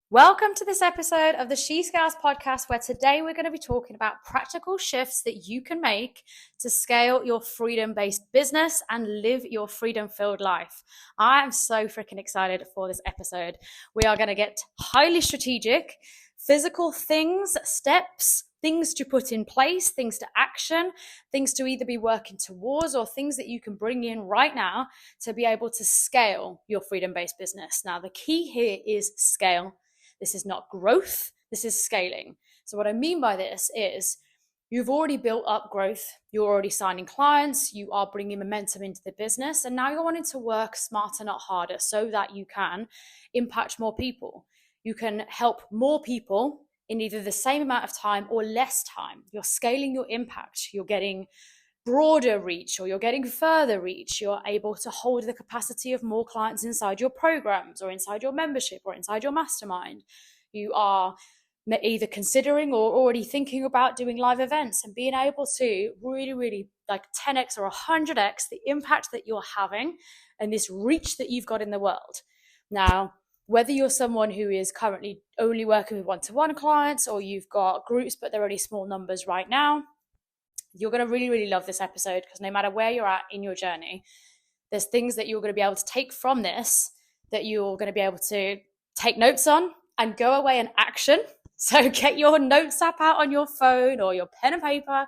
Welcome to this episode of the She Scales podcast, where today we're going to be talking about practical shifts that you can make to scale your freedom-based business and live your freedom-filled life. I am so freaking excited for this episode. We are going to get highly strategic, physical things, steps, things to put in place, things to action, things to either be working towards or things that you can bring in right now to be able to scale your freedom-based business. Now, the key here is scale. This is not growth, this is scaling. So what I mean by this is you've already built up growth, you're already signing clients, you are bringing momentum into the business, and now you're wanting to work smarter, not harder, so that you can impact more people. You can help more people in either the same amount of time or less time. You're scaling your impact, you're getting broader reach, or you're getting further reach. You're able to hold the capacity of more clients inside your programs or inside your membership or inside your mastermind. You are either considering or already thinking about doing live events and being able to really like 10x or 100x the impact that you're having and this reach that you've got in the world. Now, whether you're someone who is currently only working with one-to-one clients, or you've got groups but they're only small numbers right now, you're going to really love this episode, because no matter where you're at in your journey, there's things that you're going to be able to take from this that you're going to be able to take notes on and go away and action. So get your notes app out on your phone or your pen and paper.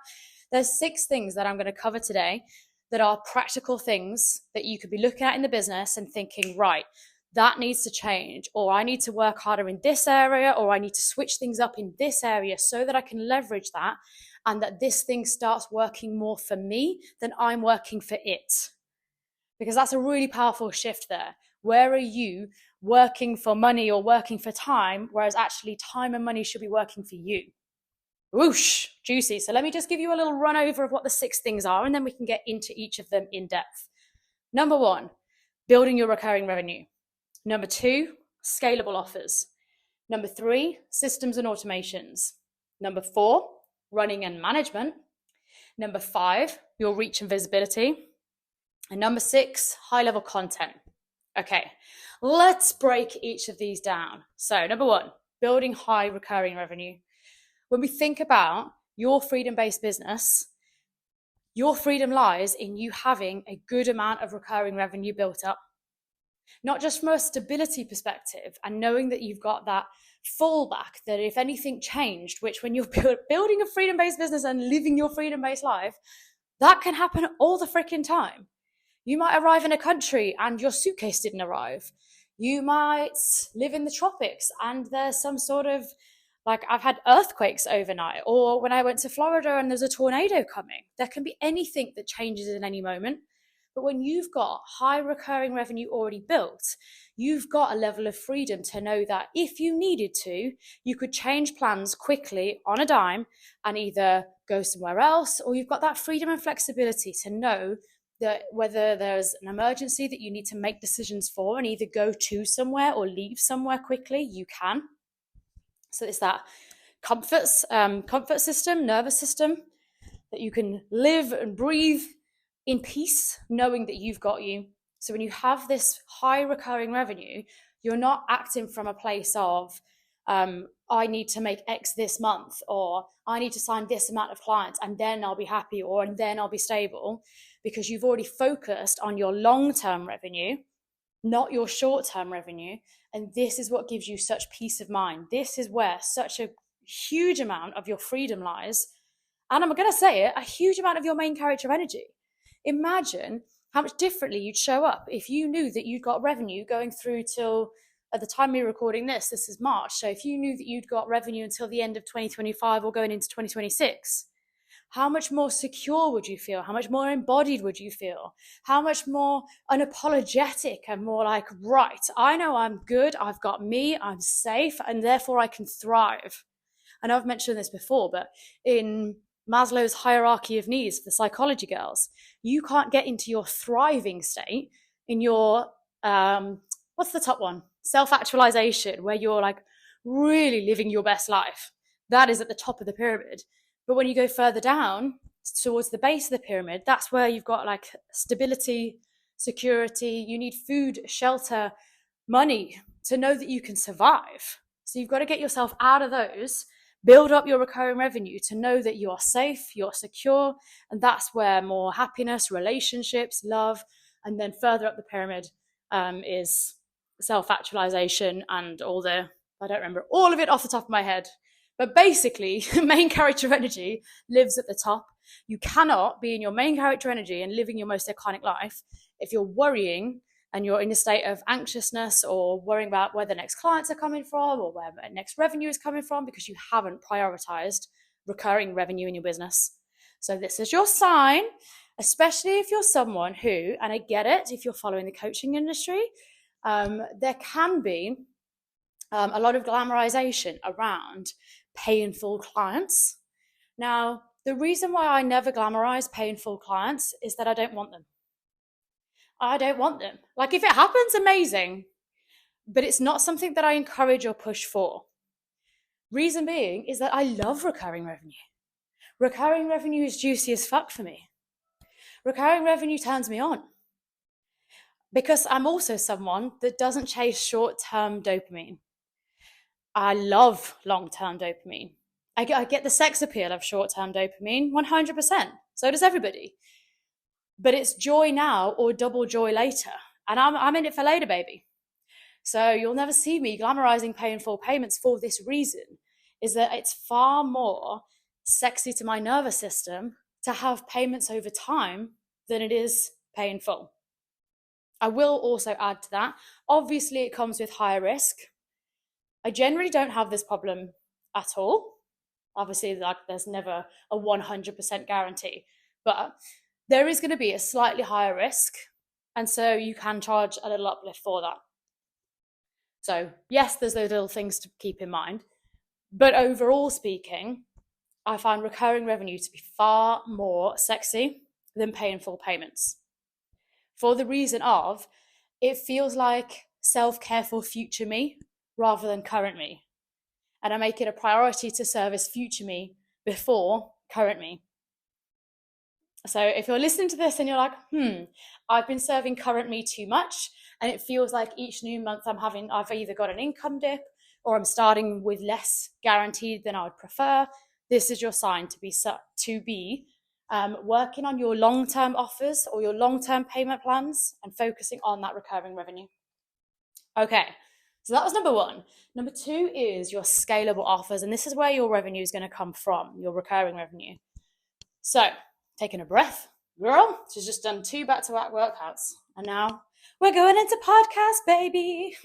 There's 6 things that I'm going to cover today that are practical things that you could be looking at in the business and thinking, right, that needs to change, or I need to work harder in this area, or I need to switch things up in this area so that I can leverage that, and that this thing starts working more for me than I'm working for it. Because that's a really powerful shift there. Where are you working for money or working for time, whereas actually time and money should be working for you? Whoosh, juicy. So let me just give you a little run over of what the 6 things are, and then we can get into each of them in depth. Number 1, building your recurring revenue. Number 2, scalable offers. Number 3, systems and automations. Number 4, running and management. Number 5, your reach and visibility. And number 6, high-level content. Okay, let's break each of these down. So number 1, building high recurring revenue. When we think about your freedom-based business, your freedom lies in you having a good amount of recurring revenue built up. Not just from a stability perspective and knowing that you've got that fallback, that if anything changed, which when you're building a freedom-based business and living your freedom-based life, that can happen all the freaking time. You might arrive in a country and your suitcase didn't arrive. You might live in the tropics and there's some sort of, like, I've had earthquakes overnight, or when I went to Florida and there's a tornado coming. There can be anything that changes in any moment. But when you've got high recurring revenue already built, you've got a level of freedom to know that if you needed to, you could change plans quickly on a dime and either go somewhere else, or you've got that freedom and flexibility to know that whether there's an emergency that you need to make decisions for and either go to somewhere or leave somewhere quickly, you can. So it's that comfort system, nervous system, that you can live and breathe in peace, knowing that you've got you. So when you have this high recurring revenue, you're not acting from a place of, I need to make X this month, or I need to sign this amount of clients and then I'll be happy, or and then I'll be stable, because you've already focused on your long-term revenue, not your short-term revenue. And this is what gives you such peace of mind. This is where such a huge amount of your freedom lies. And I'm going to say it, a huge amount of your main character energy. Imagine how much differently you'd show up if you knew that you'd got revenue going through till, at the time we're recording this is March. So if you knew that you'd got revenue until the end of 2025 or going into 2026, how much more secure would you feel? How much more embodied would you feel? How much more unapologetic and more like, right, I know I'm good, I've got me, I'm safe, and therefore I can thrive. I know I've mentioned this before, but in Maslow's hierarchy of needs for the psychology girls, you can't get into your thriving state in your, what's the top one? Self-actualization, where you're like really living your best life. That is at the top of the pyramid. But when you go further down towards the base of the pyramid, that's where you've got like stability, security. You need food, shelter, money to know that you can survive. So you've got to get yourself out of those, build up your recurring revenue to know that you are safe, you're secure, and that's where more happiness, relationships, love, and then further up the pyramid is self-actualization and all the, I don't remember all of it off the top of my head, but basically main character energy lives at the top. You cannot be in your main character energy and living your most iconic life if you're worrying and you're in a state of anxiousness or worrying about where the next clients are coming from or where the next revenue is coming from because you haven't prioritized recurring revenue in your business. So this is your sign, especially if you're someone who, and I get it, if you're following the coaching industry, there can be a lot of glamorization around pay in full clients. Now, the reason why I never glamorize pay in full clients is that I don't want them. I don't want them. Like, if it happens, amazing, but it's not something that I encourage or push for. Reason being is that I love recurring revenue. Recurring revenue is juicy as fuck for me. Recurring revenue turns me on because I'm also someone that doesn't chase short-term dopamine. I love long-term dopamine. I get the sex appeal of short-term dopamine 100%. So does everybody. But it's joy now or double joy later. And I'm in it for later, baby. So you'll never see me glamorizing pay in full payments for this reason, is that it's far more sexy to my nervous system to have payments over time than it is pay in full. I will also add to that, obviously it comes with higher risk. I generally don't have this problem at all. Obviously, like, there's never a 100% guarantee, but there is going to be a slightly higher risk. And so you can charge a little uplift for that. So yes, there's those little things to keep in mind. But overall speaking, I find recurring revenue to be far more sexy than pay in full payments. For the reason of, it feels like self-care for future me rather than current me. And I make it a priority to service future me before current me. So if you're listening to this and you're like, I've been serving current me too much, and it feels like each new month I've either got an income dip or I'm starting with less guaranteed than I would prefer, this is your sign to be working on your long-term offers or your long-term payment plans and focusing on that recurring revenue. Okay, so that was number one. Number two is your scalable offers, and this is where your revenue is going to come from, your recurring revenue. So, taking a breath, girl, she's just done 2 back-to-back workouts, and now we're going into podcast, baby.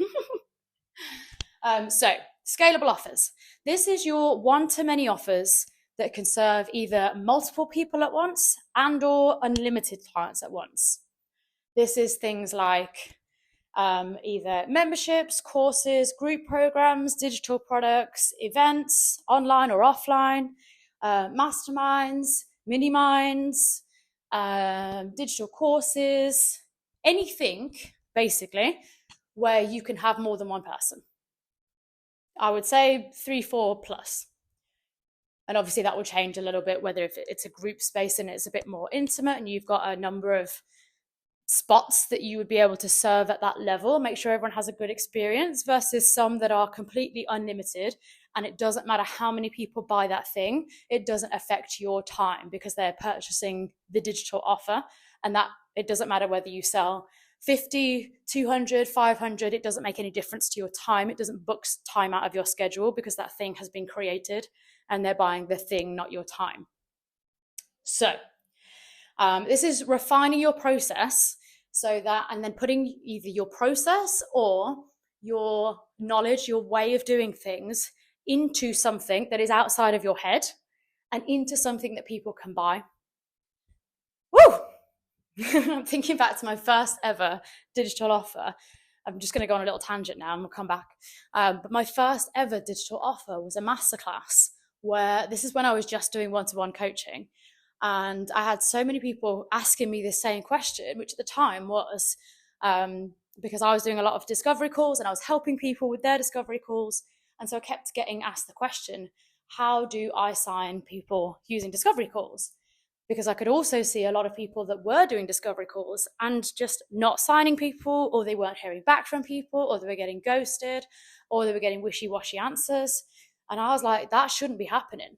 So, scalable offers. This is your one-to-many offers that can serve either multiple people at once and or unlimited clients at once. This is things like either memberships, courses, group programs, digital products, events, online or offline, masterminds, mini minds, digital courses, anything basically where you can have more than one person. I would say 3-4 plus. And obviously that will change a little bit, whether if it's a group space and it's a bit more intimate and you've got a number of spots that you would be able to serve at that level, make sure everyone has a good experience, versus some that are completely unlimited and it doesn't matter how many people buy that thing, it doesn't affect your time because they're purchasing the digital offer, and that it doesn't matter whether you sell 50, 200, 500, it doesn't make any difference to your time. It doesn't book time out of your schedule because that thing has been created and they're buying the thing, not your time. So this is refining your process so that, and then putting either your process or your knowledge, your way of doing things into something that is outside of your head and into something that people can buy. Woo! I'm thinking back to my first ever digital offer. I'm just going to go on a little tangent now and we'll come back. But my first ever digital offer was a masterclass where this is when I was just doing one-to-one coaching. And I had so many people asking me this same question, which at the time was because I was doing a lot of discovery calls and I was helping people with their discovery calls. And so I kept getting asked the question, how do I sign people using discovery calls? Because I could also see a lot of people that were doing discovery calls and just not signing people, or they weren't hearing back from people, or they were getting ghosted, or they were getting wishy-washy answers. And I was like, that shouldn't be happening.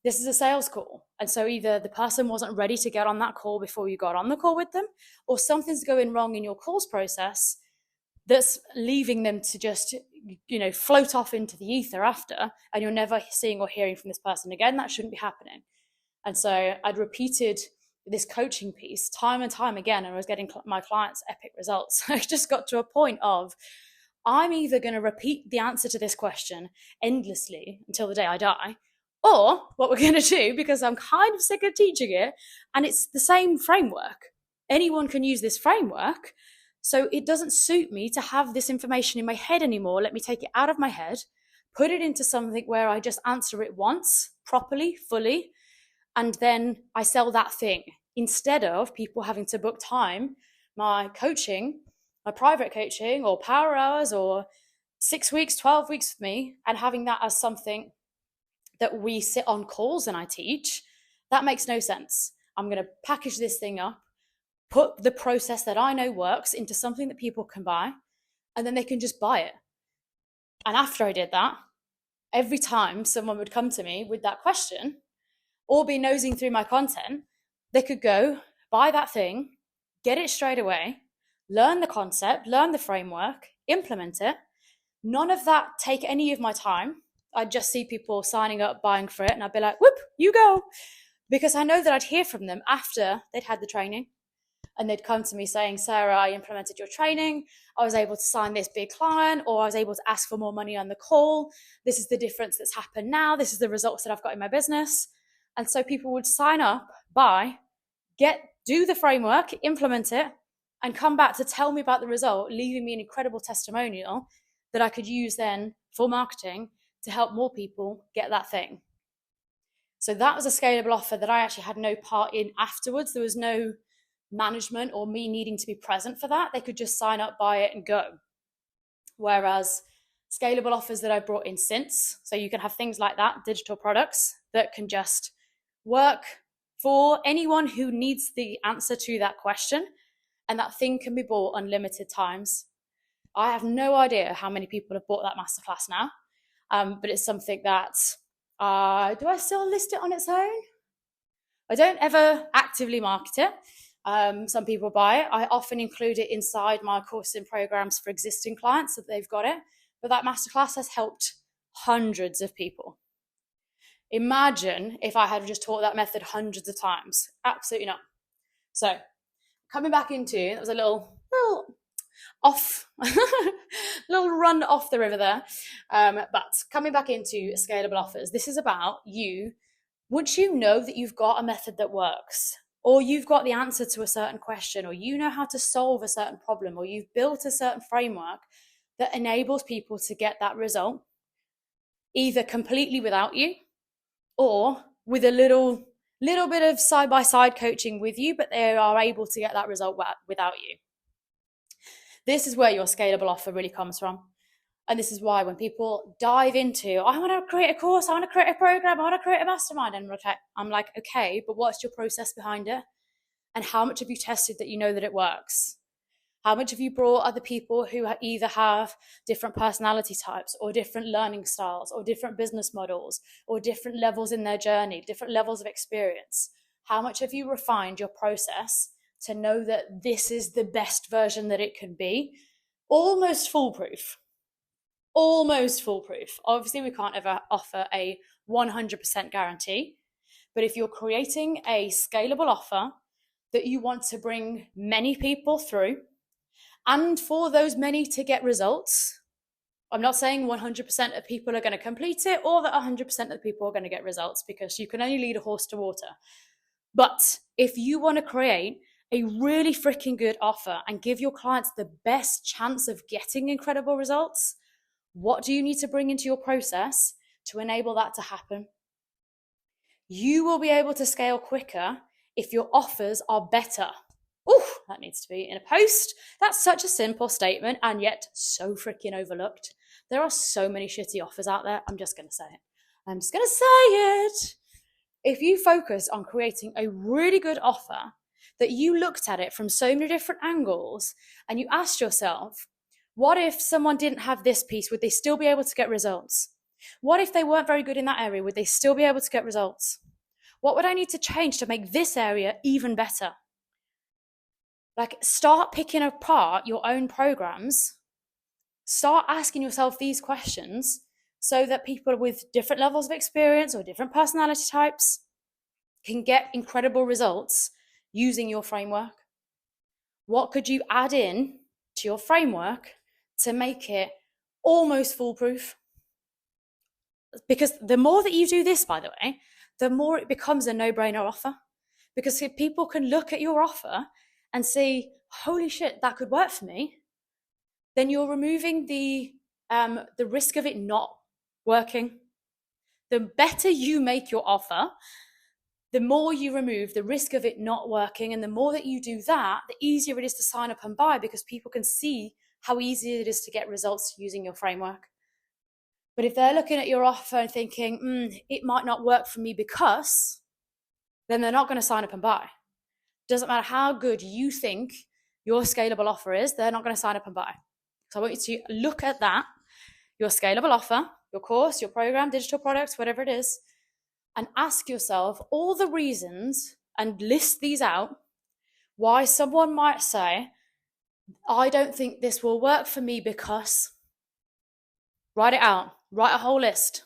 This is a sales call. And so either the person wasn't ready to get on that call before you got on the call with them, or something's going wrong in your calls process that's leaving them to just, float off into the ether after, and you're never seeing or hearing from this person again. That shouldn't be happening. And so I'd repeated this coaching piece time and time again, and I was getting my clients epic results. I just got to a point of, I'm either going to repeat the answer to this question endlessly until the day I die, or what we're going to do, because I'm kind of sick of teaching it, and it's the same framework. Anyone can use this framework. So it doesn't suit me to have this information in my head anymore. Let me take it out of my head, put it into something where I just answer it once, properly, fully, and then I sell that thing, instead of people having to book time, my coaching, my private coaching or power hours or 6 weeks, 12 weeks with me, and having that as something that we sit on calls and I teach. That makes no sense. I'm going to package this thing up, put the process that I know works into something that people can buy, and then they can just buy it. And after I did that, every time someone would come to me with that question, or be nosing through my content, they could go buy that thing, get it straight away, learn the concept, learn the framework, implement it. None of that take any of my time. I'd just see people signing up, buying for it, and I'd be like, whoop, you go. Because I know that I'd hear from them after they'd had the training. And they'd come to me saying, Sarah, I implemented your training. I was able to sign this big client, or I was able to ask for more money on the call. This is the difference that's happened now. This is the results that I've got in my business. And so people would sign up, buy, do the framework, implement it, and come back to tell me about the result, leaving me an incredible testimonial that I could use then for marketing to help more people get that thing. So that was a scalable offer that I actually had no part in afterwards. There was no management or me needing to be present for that. They could just sign up, buy it, and go. Whereas scalable offers that I brought in since, so you can have things like that, digital products that can just work for anyone who needs the answer to that question, and that thing can be bought unlimited times. I have no idea how many people have bought that masterclass now, but it's something that, do I still list it on its own? I don't ever actively market it. Some people buy it. I often include it inside my courses and programs for existing clients so that they've got it. But that masterclass has helped hundreds of people. Imagine if I had just taught that method hundreds of times. Absolutely not. So coming back into, that was a little off, little run off the river there. But coming back into scalable offers, this is about you. Once you know that you've got a method that works, or you've got the answer to a certain question, or you know how to solve a certain problem, or you've built a certain framework that enables people to get that result, either completely without you, or with a little bit of side-by-side coaching with you, but they are able to get that result without you. This is where your scalable offer really comes from. And this is why when people dive into, I want to create a course, I want to create a program, I want to create a mastermind, and I'm like, okay, but what's your process behind it? And how much have you tested that you know that it works? How much have you brought other people who either have different personality types, or different learning styles, or different business models, or different levels in their journey, different levels of experience? How much have you refined your process to know that this is the best version that it can be? Almost foolproof. Obviously, we can't ever offer a 100% guarantee, but if you're creating a scalable offer that you want to bring many people through, and for those many to get results, I'm not saying 100% of people are going to complete it, or that 100% of the people are going to get results, because you can only lead a horse to water. But if you want to create a really freaking good offer and give your clients the best chance of getting incredible results, what do you need to bring into your process to enable that to happen? You will be able to scale quicker if your offers are better. Oh, that needs to be in a post. That's such a simple statement, and yet so freaking overlooked. There are so many shitty offers out there. I'm just going to say it. if you focus on creating a really good offer, that you looked at it from so many different angles and you asked yourself, what if someone didn't have this piece? Would they still be able to get results? What if they weren't very good in that area? Would they still be able to get results? What would I need to change to make this area even better? Like, start picking apart your own programs. Start asking yourself these questions so that people with different levels of experience or different personality types can get incredible results using your framework. What could you add in to your framework to make it almost foolproof? Because the more that you do this, by the way, the more it becomes a no-brainer offer. Because if people can look at your offer and say, holy shit, that could work for me, then you're removing the risk of it not working. The better you make your offer, the more you remove the risk of it not working. And the more that you do that, the easier it is to sign up and buy, because people can see how easy it is to get results using your framework. But if they're looking at your offer and thinking, it might not work for me because, then they're not going to sign up and buy. Doesn't matter how good you think your scalable offer is, they're not going to sign up and buy. So I want you to look at that, your scalable offer, your course, your program, digital products, whatever it is, and ask yourself all the reasons and list these out why someone might say, I don't think this will work for me because. Write it out. Write a whole list.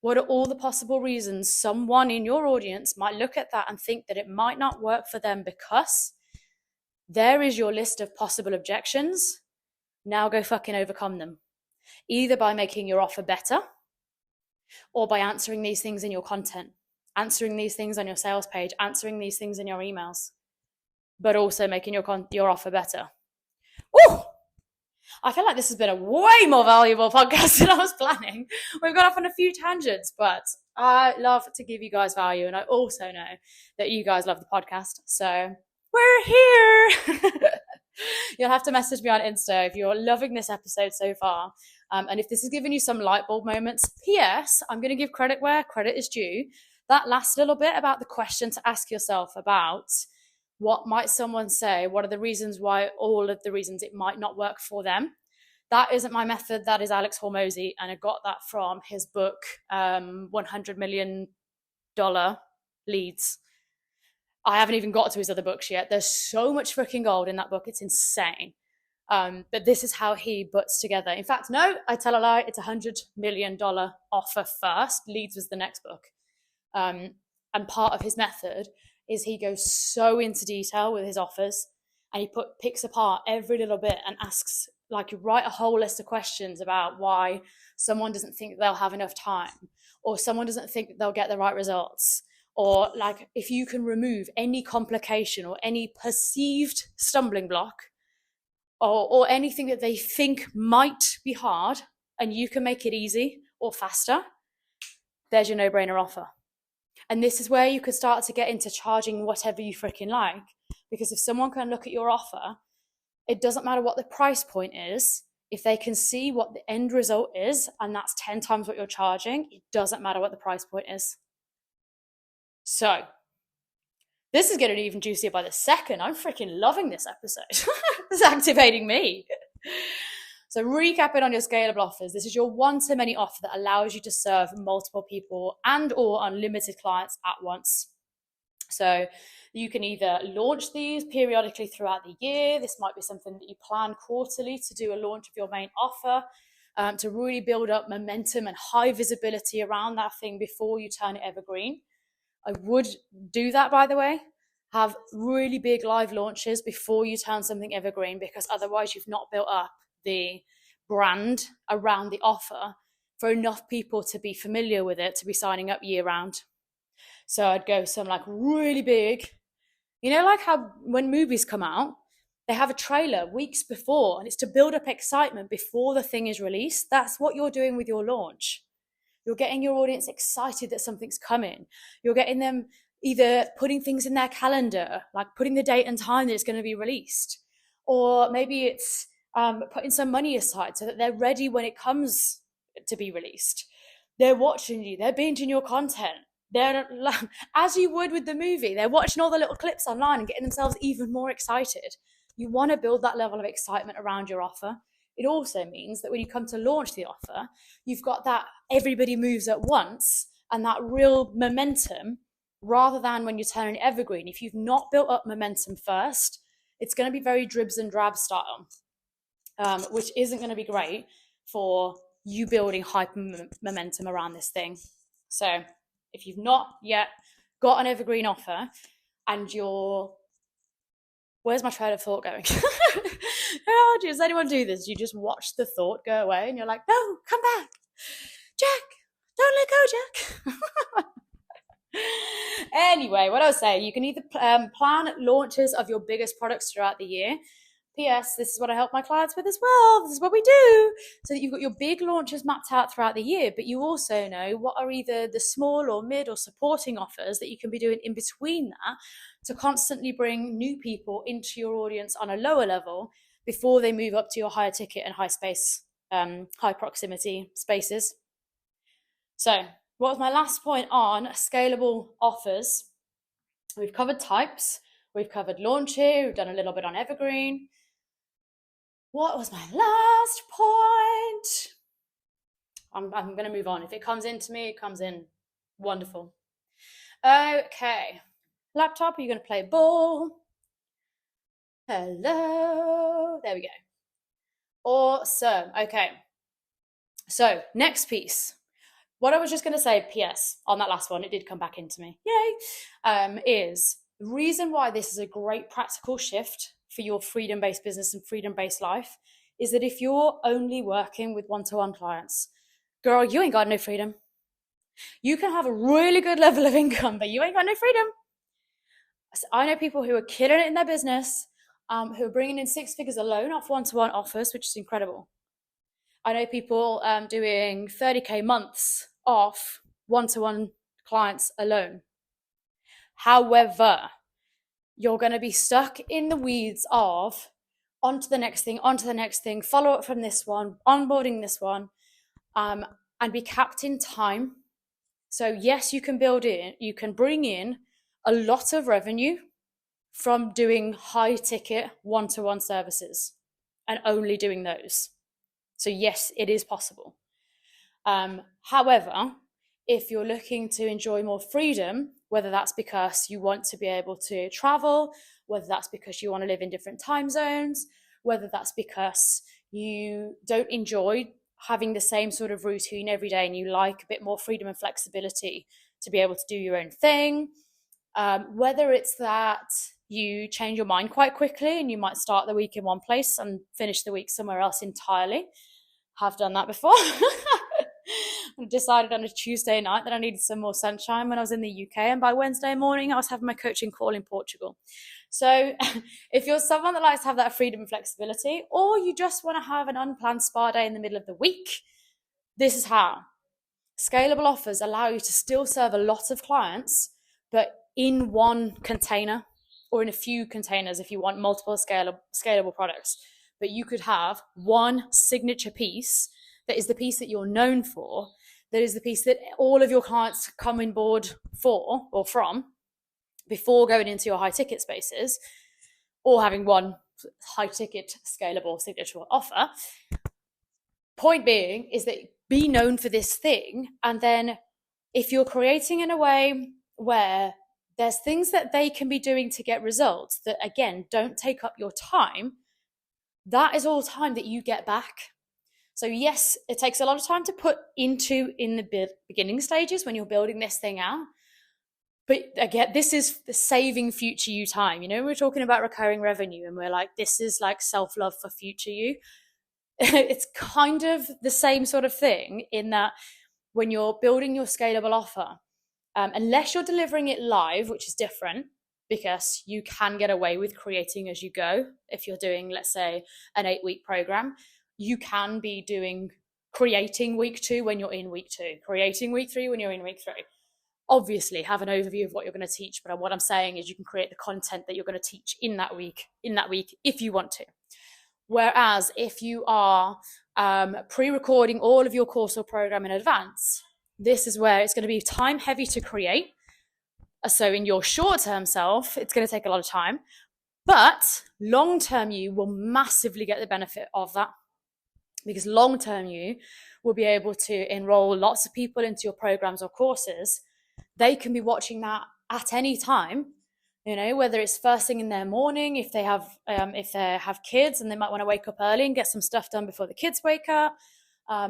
What are all the possible reasons someone in your audience might look at that and think that it might not work for them because? There is your list of possible objections. Now go fucking overcome them. Either by making your offer better or by answering these things in your content, answering these things on your sales page, answering these things in your emails, but also making your offer better. Woo! I feel like this has been a way more valuable podcast than I was planning. We've gone off on a few tangents, but I love to give you guys value. And I also know that you guys love the podcast. So we're here. You'll have to message me on Insta if you're loving this episode so far. And if this has given you some light bulb moments. P.S. I'm going to give credit where credit is due. That last little bit about the question to ask yourself about what might someone say? What are the reasons why, all of the reasons it might not work for them? That isn't my method. That is Alex Hormozy. And I got that from his book, $100 Million Leads. I haven't even got to his other books yet. There's so much freaking gold in that book. It's insane. But this is how he puts together. In fact, no, I tell a lie. It's $100 million offer first. Leads was the next book. And part of his method is he goes so into detail with his offers, and he picks apart every little bit and asks, like, write a whole list of questions about why someone doesn't think they'll have enough time, or someone doesn't think they'll get the right results, or like if you can remove any complication or any perceived stumbling block, or anything that they think might be hard, and you can make it easy or faster, there's your no-brainer offer. And this is where you could start to get into charging whatever you freaking like. Because if someone can look at your offer, it doesn't matter what the price point is. If they can see what the end result is, and that's 10 times what you're charging, it doesn't matter what the price point is. So this is getting even juicier by the second. I'm freaking loving this episode. It's activating me. So recapping on your scalable offers, this is your one-to-many offer that allows you to serve multiple people and or unlimited clients at once. So you can either launch these periodically throughout the year. This might be something that you plan quarterly to do a launch of your main offer, to really build up momentum and high visibility around that thing before you turn it evergreen. I would do that, by the way. Have really big live launches before you turn something evergreen, because otherwise you've not built up the brand around the offer for enough people to be familiar with it, to be signing up year round. So I'd go some like really big, like how when movies come out, they have a trailer weeks before, and it's to build up excitement before the thing is released. That's what you're doing with your launch. You're getting your audience excited that something's coming. You're getting them either putting things in their calendar, like putting the date and time that it's going to be released, or maybe it's putting some money aside so that they're ready when it comes to be released. They're watching you, they're binging your content. They're, as you would with the movie, they're watching all the little clips online and getting themselves even more excited. You want to build that level of excitement around your offer. It also means that when you come to launch the offer, you've got that everybody moves at once and that real momentum, rather than when you're turning evergreen. If you've not built up momentum first, it's going to be very dribs and drabs style, which isn't going to be great for you building hyper momentum around this thing. So if you've not yet got an evergreen offer and you're, where's my train of thought going? Oh, does anyone do this? You just watch the thought go away and you're like, no, come back. Jack, don't let go, Jack. Anyway, what I was saying, you can either plan launches of your biggest products throughout the year. P.S. This is what I help my clients with as well. This is what we do. So that you've got your big launches mapped out throughout the year, but you also know what are either the small or mid or supporting offers that you can be doing in between that to constantly bring new people into your audience on a lower level before they move up to your higher ticket and high space, high proximity spaces. So what was my last point on scalable offers? We've covered types, we've covered launch here, we've done a little bit on evergreen. What was my last point? I'm going to move on. If it comes into me, it comes in. Wonderful. Okay. Laptop, are you going to play ball? Hello. There we go. Awesome. Okay. So next piece. What I was just going to say, PS, on that last one, it did come back into me. Yay. Is the reason why this is a great practical shift for your freedom-based business and freedom-based life is that if you're only working with one-to-one clients, girl, you ain't got no freedom. You can have a really good level of income, but you ain't got no freedom. I know people who are killing it in their business, who are bringing in 6 figures alone off one-to-one offers, which is incredible. I know people doing 30K months off one-to-one clients alone. However, you're going to be stuck in the weeds of onto the next thing, follow up from this one, onboarding this one, and be capped in time. So yes, you can bring in a lot of revenue from doing high ticket one-to-one services and only doing those. So yes, it is possible. However, if you're looking to enjoy more freedom, whether that's because you want to be able to travel, whether that's because you want to live in different time zones, whether that's because you don't enjoy having the same sort of routine every day and you like a bit more freedom and flexibility to be able to do your own thing, whether it's that you change your mind quite quickly and you might start the week in one place and finish the week somewhere else entirely. Have done that before. I decided on a Tuesday night that I needed some more sunshine when I was in the UK, and by Wednesday morning I was having my coaching call in Portugal. So if you're someone that likes to have that freedom and flexibility, or you just want to have an unplanned spa day in the middle of the week, this is how. Scalable offers allow you to still serve a lot of clients, but in one container or in a few containers if you want multiple scalable products. But you could have one signature piece that is the piece that you're known for, that is the piece that all of your clients come on board for or from before going into your high ticket spaces, or having one high ticket scalable signature offer. Point being is that be known for this thing, and then if you're creating in a way where there's things that they can be doing to get results that, again, don't take up your time, that is all time that you get back. So yes, it takes a lot of time to put into in the beginning stages when you're building this thing out. But again, this is the saving future you time. You know, we're talking about recurring revenue and we're like, this is like self-love for future you. It's kind of the same sort of thing in that when you're building your scalable offer, unless you're delivering it live, which is different, because you can get away with creating as you go. If you're doing, let's say, an 8-week program, you can be creating week 2 when you're in week 2, creating week 3 when you're in week 3. Obviously, have an overview of what you're going to teach, but what I'm saying is you can create the content that you're going to teach in that week if you want to. Whereas if you are pre-recording all of your course or program in advance, This is where it's going to be time heavy to create. So in your short-term self, it's going to take a lot of time, but long-term you will massively get the benefit of that, because long-term you will be able to enroll lots of people into your programs or courses. They can be watching that at any time, whether it's first thing in their morning, if they have kids and they might want to wake up early and get some stuff done before the kids wake up.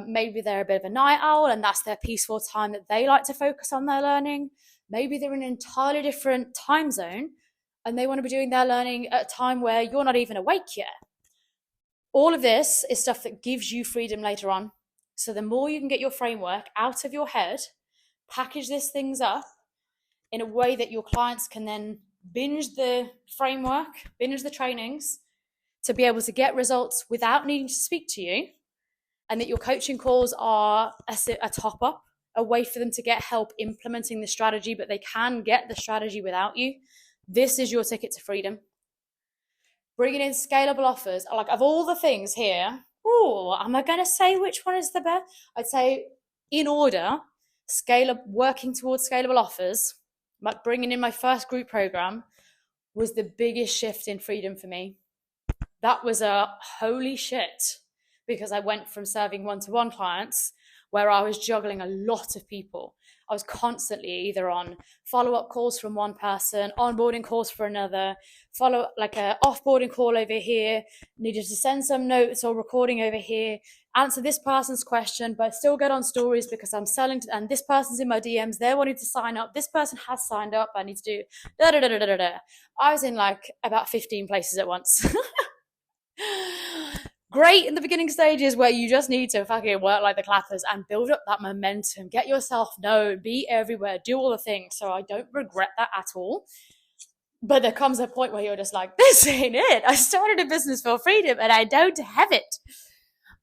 Maybe they're a bit of a night owl and that's their peaceful time that they like to focus on their learning. Maybe they're in an entirely different time zone and they want to be doing their learning at a time where you're not even awake yet. All of this is stuff that gives you freedom later on. So the more you can get your framework out of your head, package these things up in a way that your clients can then binge the framework, binge the trainings, to be able to get results without needing to speak to you, and that your coaching calls are a top up, a way for them to get help implementing the strategy, but they can get the strategy without you. This is your ticket to freedom. Bringing in scalable offers, like of all the things here, am I going to say which one is the best? I'd say in order, working towards scalable offers, like bringing in my first group program, was the biggest shift in freedom for me. That was a holy shit, because I went from serving one-to-one clients where I was juggling a lot of people. I was constantly either on follow-up calls from one person, onboarding calls for another, like a offboarding call over here, needed to send some notes or recording over here, answer this person's question, but still get on stories because I'm selling to, and this person's in my DMs, they're wanting to sign up, this person has signed up, I need to do da-da-da-da-da-da. I was in like about 15 places at once. Great in the beginning stages where you just need to fucking work like the clappers and build up that momentum, get yourself known, be everywhere, do all the things. So I don't regret that at all. But there comes a point where you're just like, this ain't it. I started a business for freedom and I don't have it.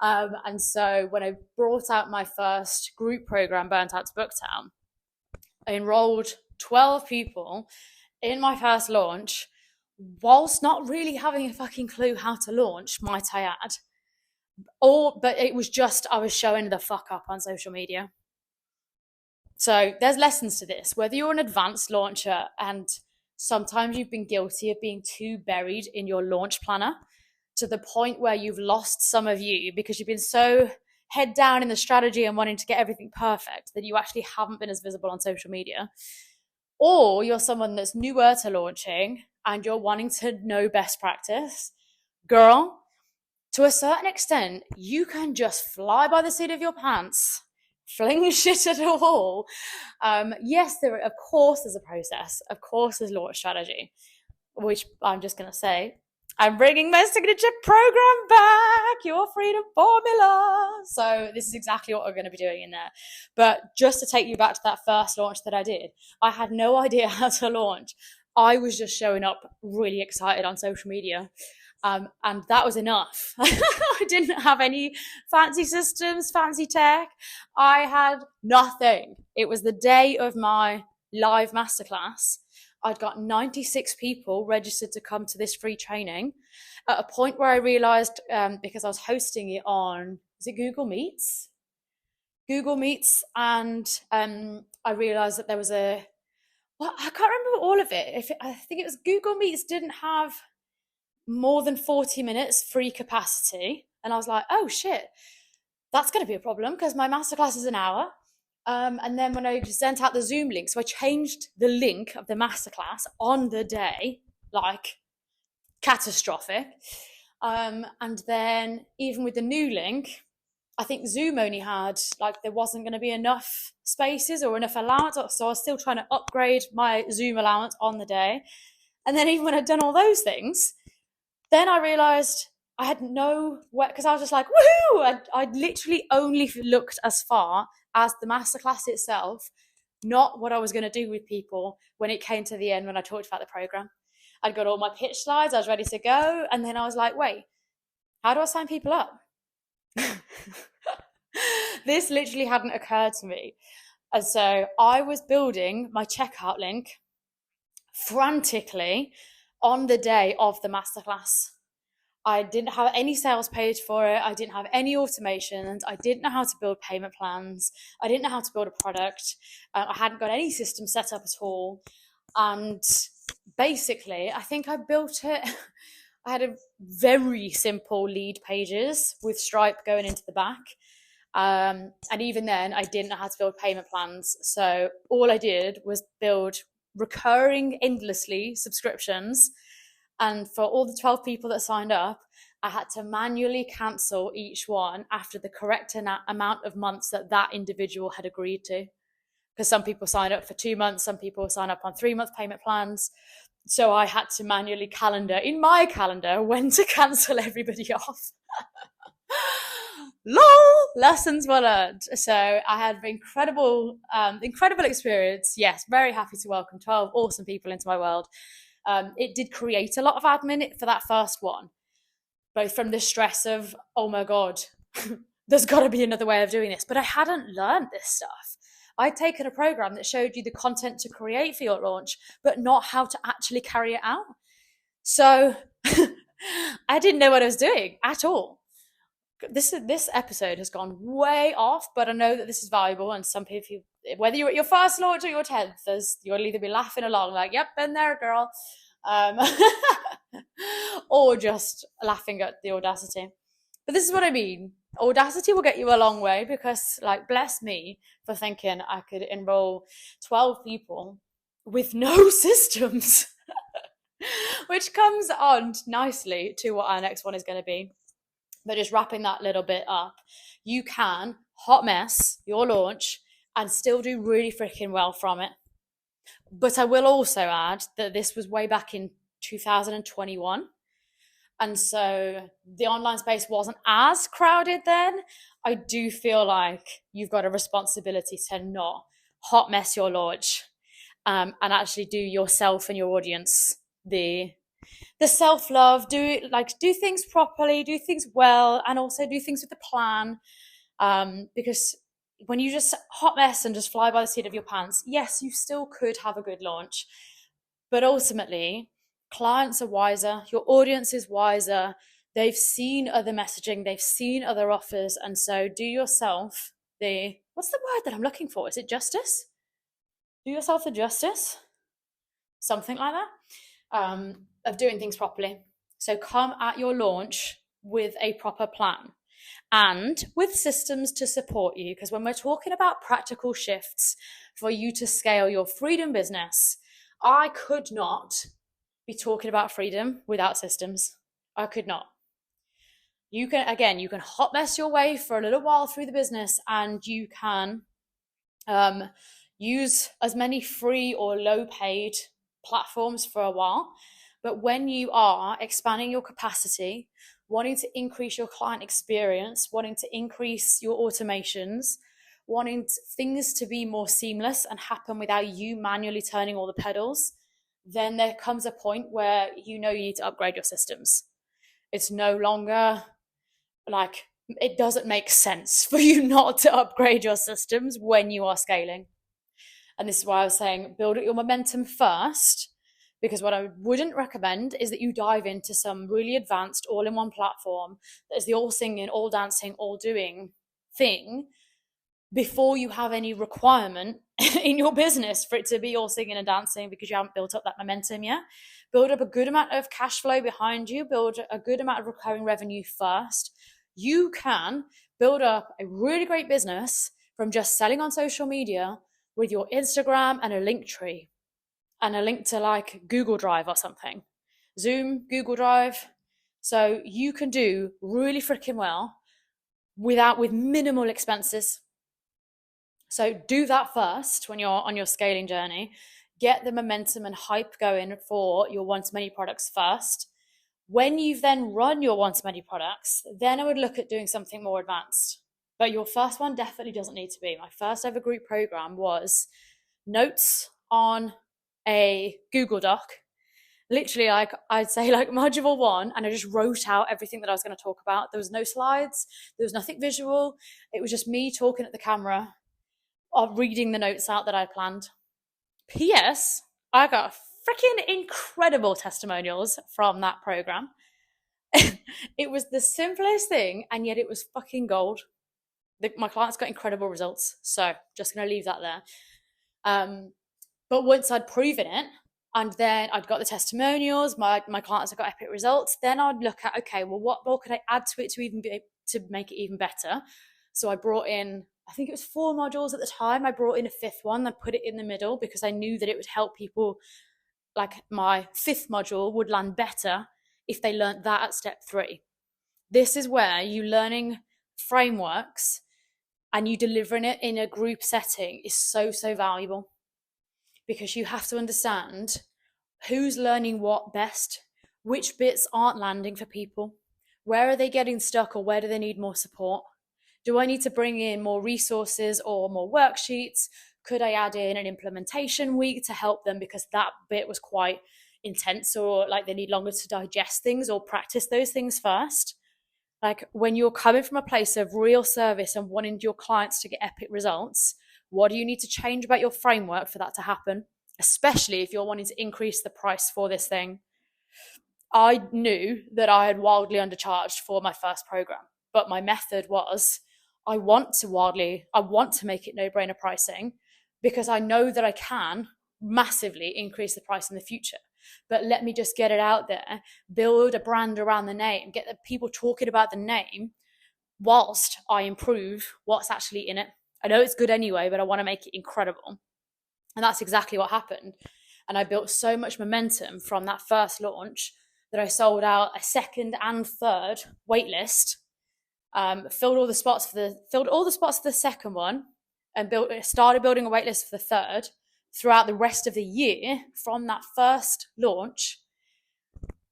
And so when I brought out my first group program, Burnt Out to Booktown, I enrolled 12 people in my first launch, whilst not really having a fucking clue how to launch, might I add. But it was just, I was showing the fuck up on social media. So there's lessons to this, whether you're an advanced launcher and sometimes you've been guilty of being too buried in your launch planner to the point where you've lost some of you because you've been so head down in the strategy and wanting to get everything perfect that you actually haven't been as visible on social media. Or you're someone that's newer to launching and you're wanting to know best practice. Girl, to a certain extent, you can just fly by the seat of your pants, fling shit at a wall. Yes, of course there's a process. Of course there's launch strategy, which I'm just going to say, I'm bringing my signature program back, your freedom formula. So this is exactly what we're going to be doing in there. But just to take you back to that first launch that I did, I had no idea how to launch. I was just showing up really excited on social media. And that was enough. I didn't have any fancy systems, fancy tech. I had nothing. It was the day of my live masterclass. I'd got 96 people registered to come to this free training at a point where I realized, because I was hosting it on, is it Google Meets? Google Meets. And I realized that there was I can't remember all of it. I think it was Google Meets didn't have more than 40 minutes free capacity. And I was like, oh shit, that's going to be a problem because my masterclass is an hour. And then when I sent out the Zoom link, so I changed the link of the masterclass on the day, like catastrophic. And then even with the new link, I think Zoom only had, like, there wasn't going to be enough spaces or enough allowance. So I was still trying to upgrade my Zoom allowance on the day. And then even when I'd done all those things, then I realized I had because I was just like, woohoo! I'd literally only looked as far as the masterclass itself, not what I was going to do with people when it came to the end, when I talked about the program. I'd got all my pitch slides, I was ready to go. And then I was like, wait, how do I sign people up? This literally hadn't occurred to me. And so I was building my checkout link frantically on the day of the masterclass. I didn't have any sales page for it. I didn't have any automations. I didn't know how to build payment plans. I didn't know how to build a product. I hadn't got any system set up at all. And basically, I think I built it. I had a very simple lead pages with Stripe going into the back. And even then, I didn't know how to build payment plans. So all I did was build recurring endlessly subscriptions. And for all the 12 people that signed up, I had to manually cancel each one after the correct amount of months that that individual had agreed to. Because some people sign up for 2 months, some people sign up on 3-month payment plans. So I had to manually calendar in my calendar when to cancel everybody off. Lol, lessons were learned. So I had an incredible experience. Yes, very happy to welcome 12 awesome people into my world. It did create a lot of admin for that first one, both from the stress of, oh my God, there's got to be another way of doing this. But I hadn't learned this stuff. I'd taken a program that showed you the content to create for your launch, but not how to actually carry it out. So I didn't know what I was doing at all. This episode has gone way off, but I know that this is valuable. And some people, whether you're at your first launch or your 10th, you'll either be laughing along like, yep, been there, girl, or just laughing at the audacity. But this is what I mean. Audacity will get you a long way, because, like, bless me for thinking I could enroll 12 people with no systems, which comes on nicely to what our next one is going to be. But just wrapping that little bit up, you can hot mess your launch and still do really freaking well from it. But I will also add that this was way back in 2021. And so the online space wasn't as crowded then. I do feel like you've got a responsibility to not hot mess your launch, and actually do yourself and your audience the self-love, do things properly, do things well, and also do things with a plan. Because when you just hot mess and just fly by the seat of your pants, yes, you still could have a good launch, but ultimately clients are wiser, your audience is wiser, they've seen other messaging, they've seen other offers, and so do yourself what's the word that I'm looking for? Is it justice? Do yourself the justice, something like that, of doing things properly. So come at your launch with a proper plan and with systems to support you, because when we're talking about practical shifts for you to scale your freedom business, I could not be talking about freedom without systems. I could not. You can hot mess your way for a little while through the business, and you can use as many free or low paid platforms for a while. But when you are expanding your capacity, wanting to increase your client experience, wanting to increase your automations, wanting things to be more seamless and happen without you manually turning all the pedals, then there comes a point where you know you need to upgrade your systems. It's no longer like, it doesn't make sense for you not to upgrade your systems when you are scaling. And this is why I was saying build up your momentum first, because what I wouldn't recommend is that you dive into some really advanced all-in-one platform that is the all singing, all dancing, all doing thing before you have any requirement in your business for it to be all singing and dancing, because you haven't built up that momentum yet. Build up a good amount of cash flow behind you, build a good amount of recurring revenue first. You can build up a really great business from just selling on social media with your Instagram and a link tree and a link to like Google Drive or something, Zoom, Google Drive. So you can do really freaking well with minimal expenses. So do that first when you're on your scaling journey. Get the momentum and hype going for your one-to-many products first. When you've then run your one-to-many products, then I would look at doing something more advanced. But your first one definitely doesn't need to be. My first ever group program was notes on a Google Doc, literally like I'd say like module 1, and I just wrote out everything that I was going to talk about. There was no slides, there was nothing visual. It was just me talking at the camera or reading the notes out that I planned. P.S. I got freaking incredible testimonials from that program. It was the simplest thing, and yet it was fucking gold. My clients got incredible results. So just going to leave that there. But once I'd proven it, and then I'd got the testimonials, my clients had got epic results, then I'd look at, okay, well, what more could I add to it to make it even better? So I brought in, I think it was 4 modules at the time. I brought in a 5th one. I put it in the middle because I knew that it would help people. Like my 5th module would land better if they learned that at step 3. This is where you learning frameworks and you delivering it in a group setting is so valuable, because you have to understand who's learning what best, which bits aren't landing for people, where are they getting stuck, or where do they need more support. Do I need to bring in more resources or more worksheets? Could I add in an implementation week to help them because that bit was quite intense, or like they need longer to digest things or practice those things first? Like when you're coming from a place of real service and wanting your clients to get epic results, what do you need to change about your framework for that to happen? Especially if you're wanting to increase the price for this thing. I knew that I had wildly undercharged for my first program, but my method was I want to make it no-brainer pricing, because I know that I can massively increase the price in the future. But let me just get it out there, build a brand around the name, get the people talking about the name whilst I improve what's actually in it. I know it's good anyway, but I want to make it incredible. And that's exactly what happened. And I built so much momentum from that first launch that I sold out a 2nd and 3rd waitlist, filled all the spots for the 2nd one, and started building a waitlist for the 3rd throughout the rest of the year from that first launch.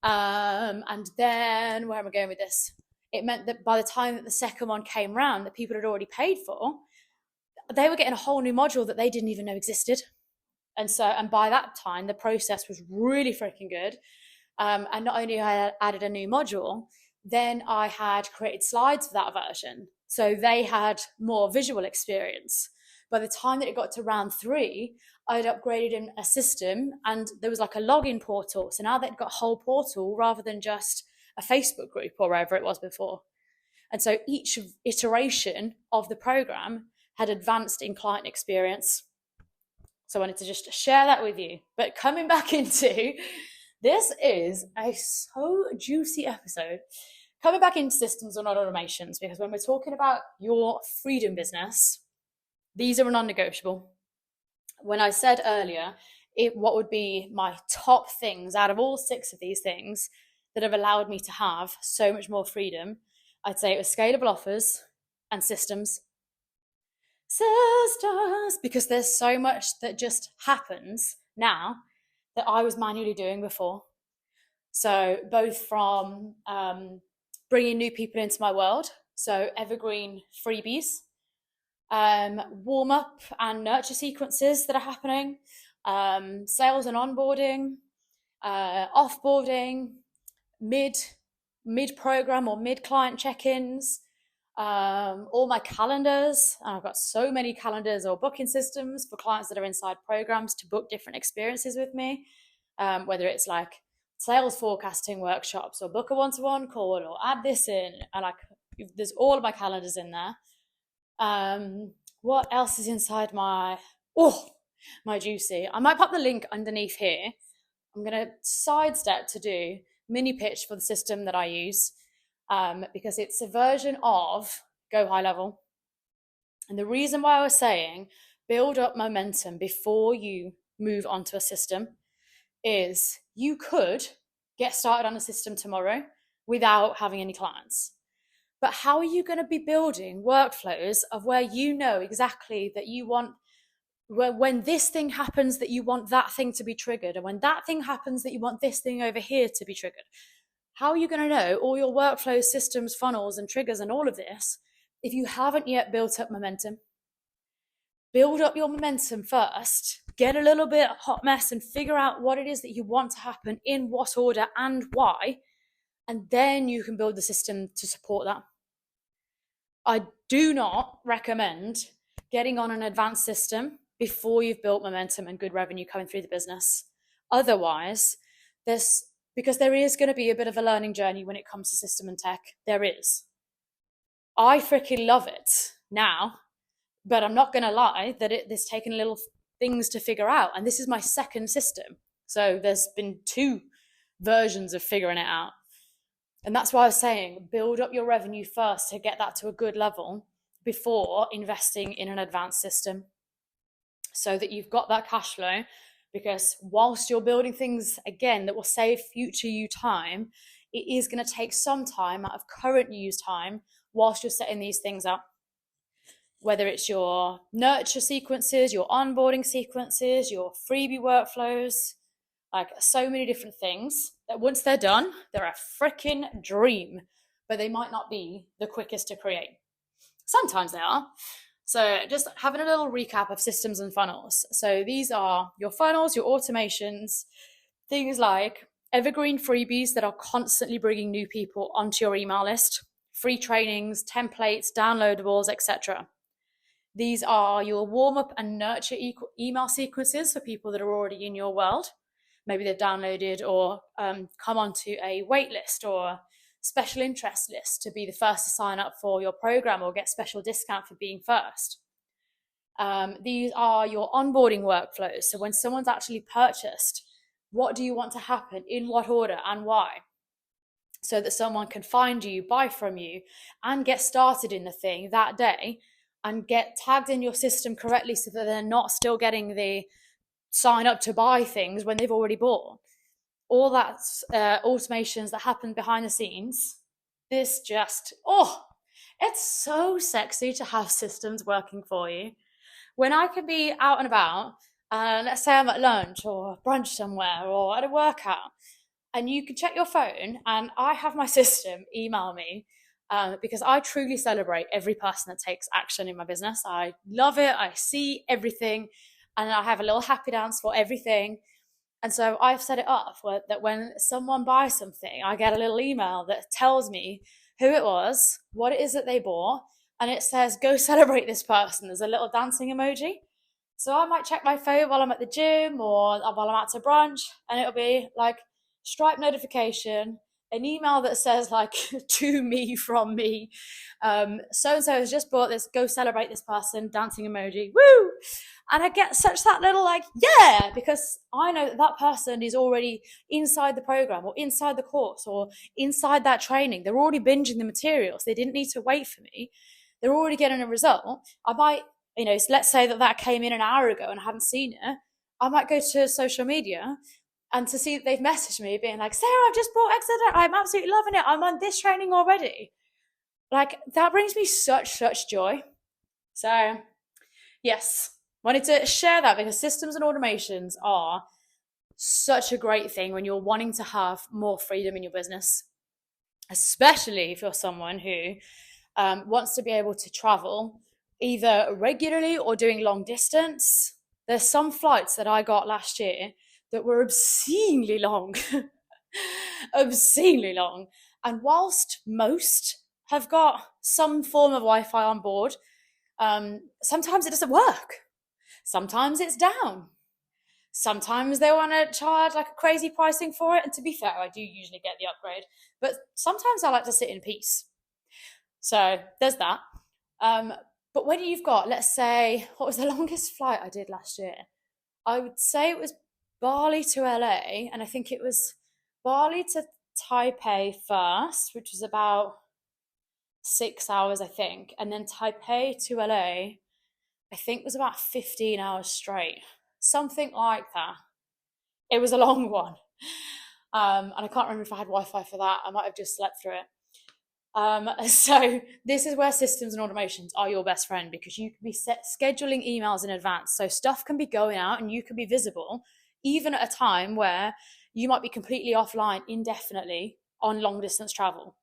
And then where am I going with this? It meant that by the time that the 2nd one came round, that people had already paid for, they were getting a whole new module that they didn't even know existed. And by that time, the process was really freaking good. And not only had I added a new module, then I had created slides for that version. So they had more visual experience. By the time that it got to round 3, I'd upgraded in a system, and there was like a login portal. So now they'd got a whole portal rather than just a Facebook group or wherever it was before. And so each iteration of the program had advanced in client experience. So I wanted to just share that with you. But coming back into, this is a so juicy episode. Coming back into systems or not automations, because when we're talking about your freedom business, these are non-negotiable. When I said earlier, what would be my top things out of all 6 of these things that have allowed me to have so much more freedom, I'd say it was scalable offers and systems. Because there's so much that just happens now that I was manually doing before. So both from bringing new people into my world, so evergreen freebies, warm up and nurture sequences that are happening, sales and onboarding, offboarding, mid program or mid client check-ins, all my calendars. I've got so many calendars or booking systems for clients that are inside programs to book different experiences with me, whether it's like sales forecasting workshops or book a one-to-one call or add this in, and there's all of my calendars in there. What else is inside my juicy? I might pop the link underneath here. I'm going to sidestep to do mini pitch for the system that I use, because it's a version of Go High Level. And the reason why I was saying build up momentum before you move onto a system is you could get started on a system tomorrow without having any clients. But how are you going to be building workflows of where you know exactly that you want, when this thing happens, that you want that thing to be triggered, and when that thing happens, that you want this thing over here to be triggered? How are you going to know all your workflows, systems, funnels, and triggers and all of this if you haven't yet built up momentum? Build up your momentum first, get a little bit hot mess and figure out what it is that you want to happen, in what order and why, and then you can build the system to support that. I do not recommend getting on an advanced system before you've built momentum and good revenue coming through the business. Otherwise, there's because there is going to be a bit of a learning journey when it comes to system and tech. There is. I freaking love it now, but I'm not going to lie that it's taken little things to figure out. And this is my second system. So there's been 2 versions of figuring it out. And that's why I was saying build up your revenue first to get that to a good level before investing in an advanced system, so that you've got that cash flow. Because whilst you're building things again that will save future you time, it is going to take some time out of current use time whilst you're setting these things up. Whether it's your nurture sequences, your onboarding sequences, your freebie workflows, like so many different things that once they're done, they're a freaking dream, but they might not be the quickest to create. Sometimes they are. So just having a little recap of systems and funnels. So these are your funnels, your automations, things like evergreen freebies that are constantly bringing new people onto your email list, free trainings, templates, downloadables, etc. These are your warm-up and nurture email sequences for people that are already in your world. Maybe they've downloaded or come onto a wait list or special interest list to be the first to sign up for your program or get special discount for being first. These are your onboarding workflows. So when someone's actually purchased, what do you want to happen, in what order and why? So that someone can find you, buy from you, and get started in the thing that day and get tagged in your system correctly so that they're not still getting the sign up to buy things when they've already bought. All that automations that happen behind the scenes. This just, it's so sexy to have systems working for you. When I can be out and about, let's say I'm at lunch or brunch somewhere or at a workout, and you can check your phone and I have my system email me, because I truly celebrate every person that takes action in my business. I love it. I see everything and I have a little happy dance for everything. And so I've set it up that when someone buys something, I get a little email that tells me who it was, what it is that they bought, and it says, go celebrate this person. There's a little dancing emoji. So I might check my phone while I'm at the gym or while I'm out to brunch, and it'll be like Stripe notification, an email that says like to me from me, so-and-so has just bought this, go celebrate this person, dancing emoji, woo! And I get such that little like, yeah, because I know that that person is already inside the program or inside the course or inside that training. They're already binging the materials. They didn't need to wait for me. They're already getting a result. I might, let's say that came in an hour ago and I haven't seen it. I might go to social media and to see that they've messaged me being like, Sarah, I've just bought X. I'm absolutely loving it. I'm on this training already. Like, that brings me such joy. So, yes, wanted to share that because systems and automations are such a great thing when you're wanting to have more freedom in your business, especially if you're someone who wants to be able to travel either regularly or doing long distance. There's some flights that I got last year that were obscenely long, obscenely long. And whilst most have got some form of Wi-Fi on board, sometimes it doesn't work. Sometimes it's down. Sometimes they want to charge like a crazy pricing for it. And to be fair, I do usually get the upgrade, but sometimes I like to sit in peace. So there's that. But when you've got, let's say, what was the longest flight I did last year? I would say it was Bali to LA, and I think it was Bali to Taipei first, which was about 6 hours, I think. And then Taipei to LA, I think was about 15 hours straight. Something like that. It was a long one. And I can't remember if I had Wi-Fi for that. I might have just slept through it. So this is where systems and automations are your best friend, because you can be scheduling emails in advance. So stuff can be going out and you can be visible, even at a time where you might be completely offline indefinitely on long distance travel.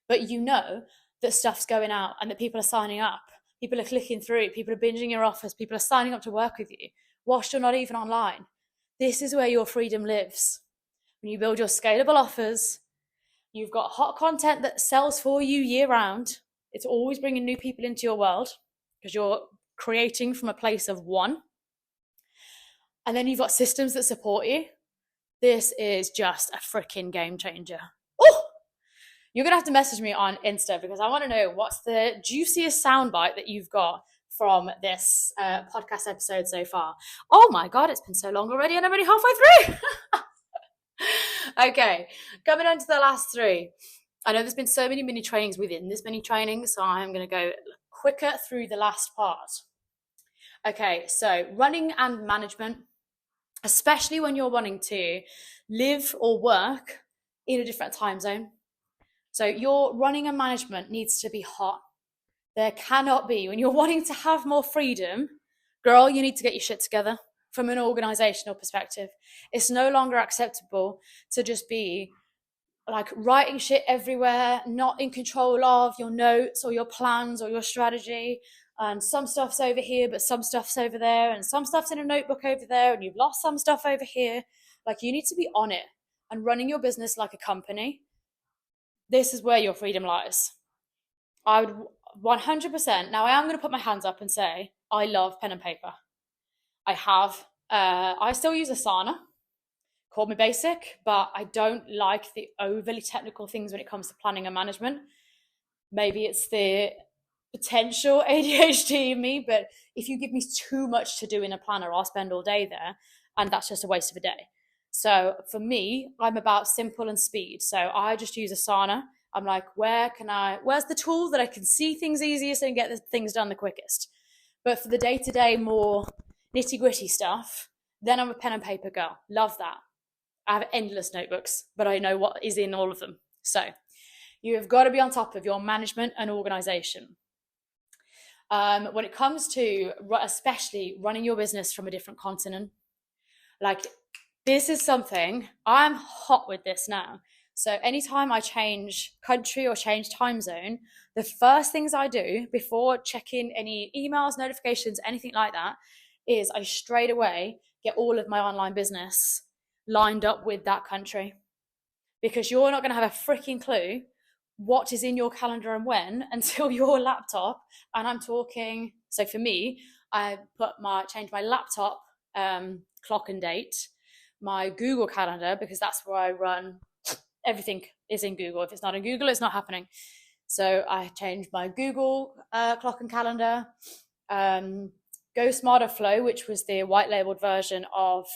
But you know that stuff's going out and that people are signing up. People are clicking through, people are binging your offers, people are signing up to work with you whilst you're not even online. This is where your freedom lives. When you build your scalable offers, you've got hot content that sells for you year round. It's always bringing new people into your world because you're creating from a place of one. And then you've got systems that support you. This is just a freaking game changer. Oh, you're going to have to message me on Insta because I want to know what's the juiciest soundbite that you've got from this podcast episode so far. Oh my God, it's been so long already and I'm only halfway through. Okay, coming on to the last three. I know there's been so many mini trainings within this mini training, so I'm going to go quicker through the last part. Okay, so running and management, especially when you're wanting to live or work in a different time zone. So your running and management needs to be hot. There cannot be, when you're wanting to have more freedom, girl, you need to get your shit together from an organizational perspective. It's no longer acceptable to just be like writing shit everywhere, not in control of your notes or your plans or your strategy. And some stuff's over here, but some stuff's over there, and some stuff's in a notebook over there, and you've lost some stuff over here. Like, you need to be on it and running your business like a company. This is where your freedom lies. I would 100%. Now, I am going to put my hands up and say I love pen and paper. I still use Asana. Call me basic, but I don't like the overly technical things when it comes to planning and management. Maybe it's the potential ADHD in me, but if you give me too much to do in a planner, I'll spend all day there, and that's just a waste of a day. So for me, I'm about simple and speed. So I just use Asana. I'm like, where's the tool that I can see things easiest and get the things done the quickest? But for the day-to-day, more nitty-gritty stuff, then I'm a pen and paper girl. Love that. I have endless notebooks, but I know what is in all of them. So you have got to be on top of your management and organization. When it comes to especially running your business from a different continent, like, this is something, I'm hot with this now. So anytime I change country or change time zone, the first things I do before checking any emails, notifications, anything like that, is I straight away get all of my online business lined up with that country, because you're not going to have a freaking clue what is in your calendar and when until your laptop. And I'm talking, so for me, I change my laptop clock and date, my Google calendar, because that's where I run everything, is in Google. If it's not in Google, it's not happening. So I changed my Google clock and calendar. Go Smarter Flow, which was the white labeled version of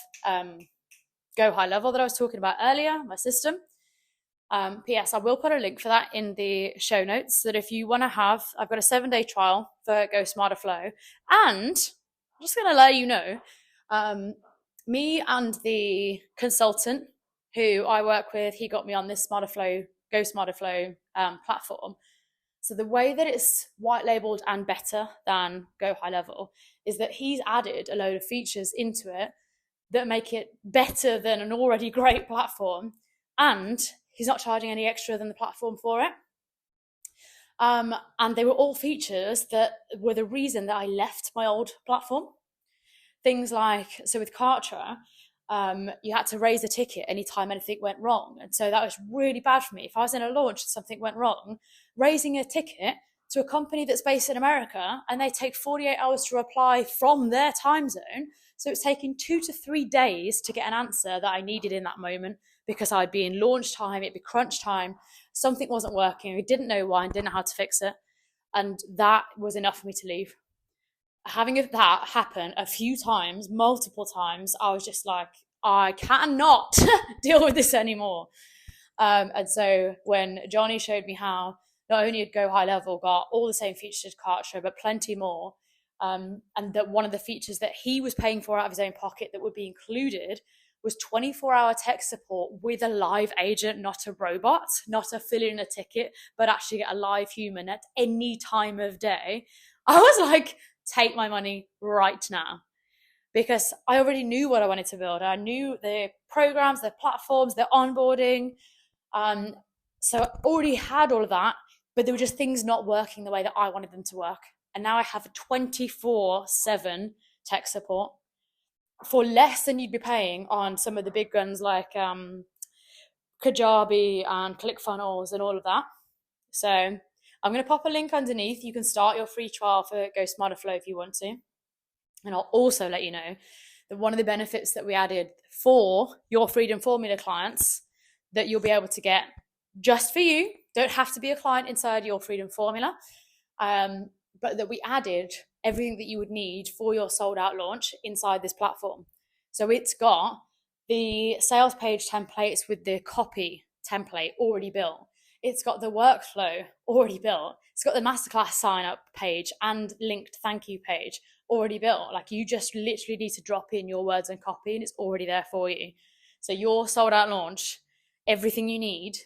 Go High Level that I was talking about earlier, my system. P.S. I will put a link for that in the show notes, so that if you want to I've got a 7-day trial for Go Smarter Flow. And I'm just going to let you know, me and the consultant who I work with, he got me on this Go Smarter Flow platform. So the way that it's white labeled and better than Go High Level is that he's added a load of features into it that make it better than an already great platform, and he's not charging any extra than the platform for it. And they were all features that were the reason that I left my old platform. Things like, so with Kartra, you had to raise a ticket anytime anything went wrong. And so that was really bad for me. If I was in a launch and something went wrong, raising a ticket to a company that's based in America, and they take 48 hours to reply from their time zone. So it's taking 2 to 3 days to get an answer that I needed in that moment, because I'd be in launch time, it'd be crunch time, something wasn't working, I didn't know why and didn't know how to fix it. And that was enough for me to leave. Having that happen a few times, multiple times, I was just like, I cannot deal with this anymore. And so when Johnny showed me how not only had Go High Level got all the same features as Kartra, but plenty more, and that one of the features that he was paying for out of his own pocket that would be included was 24-hour tech support with a live agent, not a robot, not a fill in a ticket, but actually get a live human at any time of day. I was like, take my money right now, because I already knew what I wanted to build. I knew the programs, the platforms, the onboarding. So I already had all of that, but there were just things not working the way that I wanted them to work. And now I have a 24/7 tech support for less than you'd be paying on some of the big guns like Kajabi and ClickFunnels and all of that. So I'm going to pop a link underneath. You can start your free trial for Go Smarter Flow if you want to. And I'll also let you know one of the benefits that we added for your Freedom Formula clients that you'll be able to get just for you, don't have to be a client inside your Freedom Formula, but that we added everything that you would need for your sold out launch inside this platform. So it's got the sales page templates with the copy template already built. It's got the workflow already built. It's got the masterclass sign up page and linked thank you page already built. Like, you just literally need to drop in your words and copy and it's already there for you. So your sold out launch, everything you need,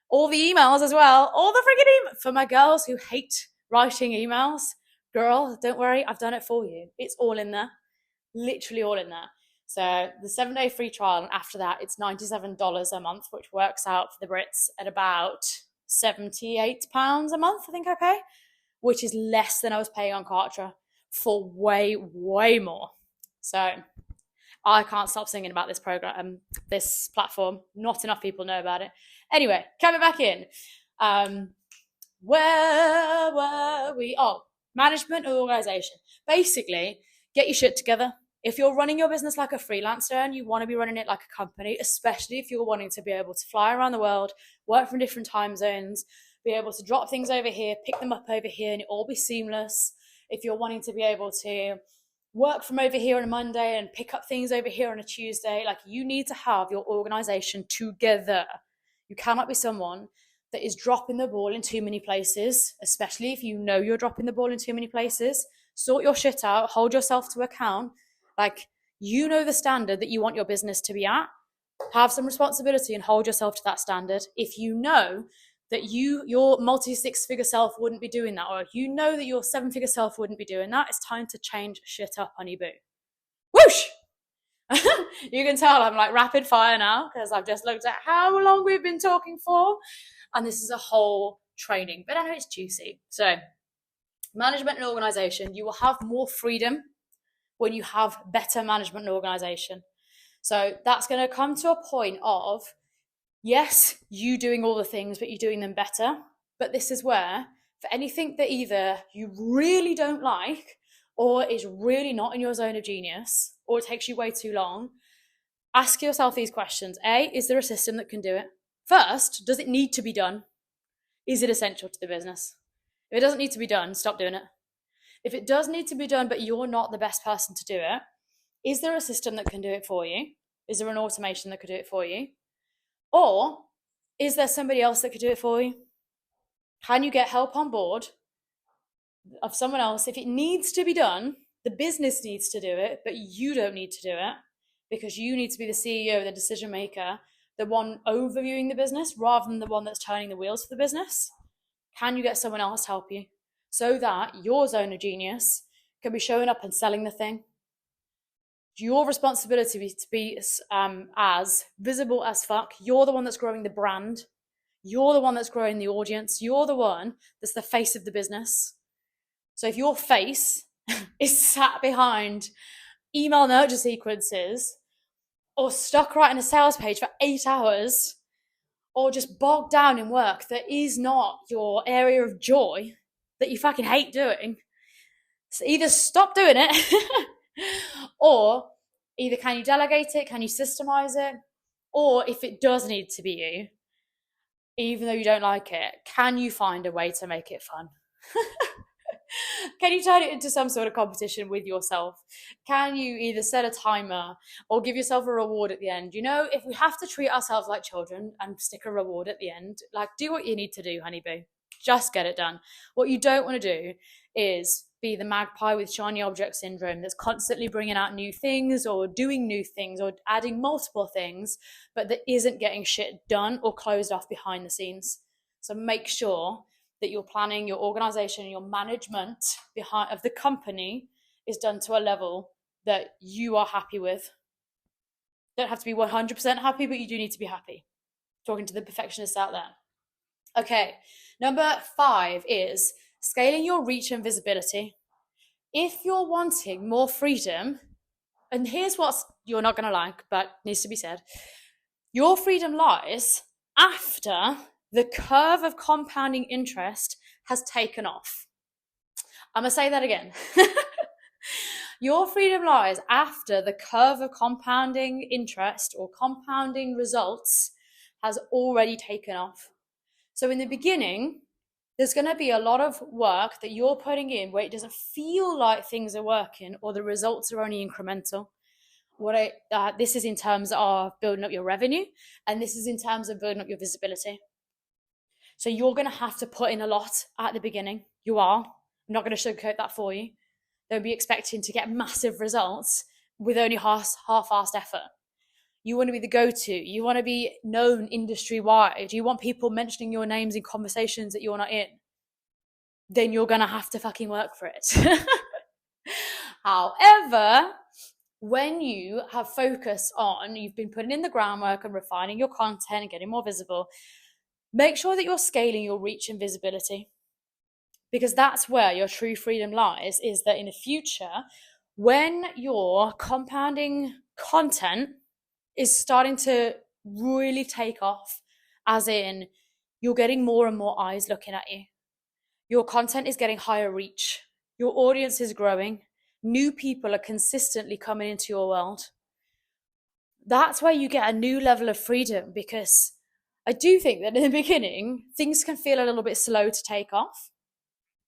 all the emails as well, all the freaking emails. For my girls who hate writing emails, girl, don't worry, I've done it for you. It's all in there, literally all in there. So the 7-day free trial, and after that it's $97 a month, which works out for the Brits at about £78 a month, I think I pay, which is less than I was paying on Kartra for way more. So I can't stop singing about this program, this platform. Not enough people know about it. Anyway, coming back in. Where were we? Oh, management and organization. Basically, get your shit together. If you're running your business like a freelancer and you want to be running it like a company, especially if you're wanting to be able to fly around the world, work from different time zones, be able to drop things over here, pick them up over here, and it all be seamless. If you're wanting to be able to work from over here on a Monday and pick up things over here on a Tuesday, like, you need to have your organization together. You cannot be someone that is dropping the ball in too many places, especially if you know you're dropping the ball in too many places. Sort your shit out, hold yourself to account. Like, you know the standard that you want your business to be at. Have some responsibility and hold yourself to that standard. If you know that your multi-6-figure self wouldn't be doing that, or you know that your 7-figure self wouldn't be doing that, it's time to change shit up, honey boo. Whoosh! You can tell I'm like rapid fire now because I've just looked at how long we've been talking for, and this is a whole training, but I know it's juicy. So management and organization, you will have more freedom when you have better management and organization. So that's going to come to a point of, yes, you doing all the things, but you're doing them better. But this is where, for anything that either you really don't like or is really not in your zone of genius, or it takes you way too long, ask yourself these questions. A, is there a system that can do it? First, does it need to be done? Is it essential to the business? If it doesn't need to be done, stop doing it. If it does need to be done, but you're not the best person to do it, is there a system that can do it for you? Is there an automation that could do it for you? Or is there somebody else that could do it for you? Can you get help on board of someone else? If it needs to be done, the business needs to do it, but you don't need to do it because you need to be the CEO, the decision maker, the one overviewing the business rather than the one that's turning the wheels for the business. Can you get someone else to help you so that your zone of genius can be showing up and selling the thing? Your responsibility to be as visible as fuck. You're the one that's growing the brand. You're the one that's growing the audience. You're the one that's the face of the business. So if your face is sat behind email nurture sequences, or stuck writing a sales page for 8 hours, or just bogged down in work that is not your area of joy, that you fucking hate doing, so either stop doing it or either can you delegate it, can you systemize it, or if it does need to be you, even though you don't like it, can you find a way to make it fun? Can you turn it into some sort of competition with yourself? Can you either set a timer or give yourself a reward at the end? You know, if we have to treat ourselves like children and stick a reward at the end, like, do what you need to do, honeyboo. Just get it done. What you don't want to do is be the magpie with shiny object syndrome that's constantly bringing out new things or doing new things or adding multiple things, but that isn't getting shit done or closed off behind the scenes. So make sure that your planning, your organization, your management behind of the company is done to a level that you are happy with. Don't have to be 100% happy, but you do need to be happy. Talking to the perfectionists out there. Okay, number 5 is scaling your reach and visibility. If you're wanting more freedom, and here's what you're not going to like, but needs to be said, your freedom lies after the curve of compounding interest has taken off. I'm going to say that again. Your freedom lies after the curve of compounding interest or compounding results has already taken off. So in the beginning, there's going to be a lot of work that you're putting in where it doesn't feel like things are working or the results are only incremental. This is in terms of building up your revenue, and this is in terms of building up your visibility. So you're going to have to put in a lot at the beginning. You are. I'm not going to sugarcoat that for you. Don't be expecting to get massive results with only half-assed effort. You want to be the go-to. You want to be known industry-wide. You want people mentioning your names in conversations that you're not in. Then you're going to have to fucking work for it. However, when you have focus on, you've been putting in the groundwork and refining your content and getting more visible, make sure that you're scaling your reach and visibility. Because that's where your true freedom lies, is that in the future, when your compounding content is starting to really take off, as in you're getting more and more eyes looking at you, your content is getting higher reach, your audience is growing, new people are consistently coming into your world, that's where you get a new level of freedom. Because I do think that in the beginning, things can feel a little bit slow to take off.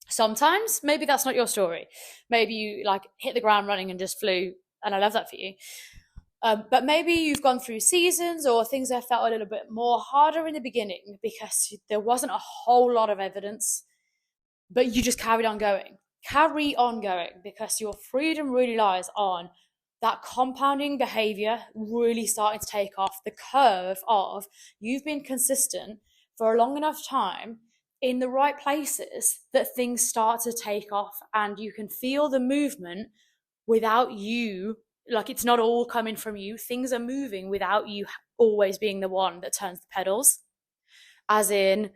Sometimes, maybe that's not your story. Maybe you like hit the ground running and just flew, and I love that for you. But maybe you've gone through seasons or things that felt a little bit more harder in the beginning because there wasn't a whole lot of evidence, but you just carried on going. Carry on going, because your freedom really lies on that compounding behavior really starting to take off. The curve of you've been consistent for a long enough time in the right places that things start to take off, and you can feel the movement without you, like it's not all coming from you. Things are moving without you always being the one that turns the pedals. As in,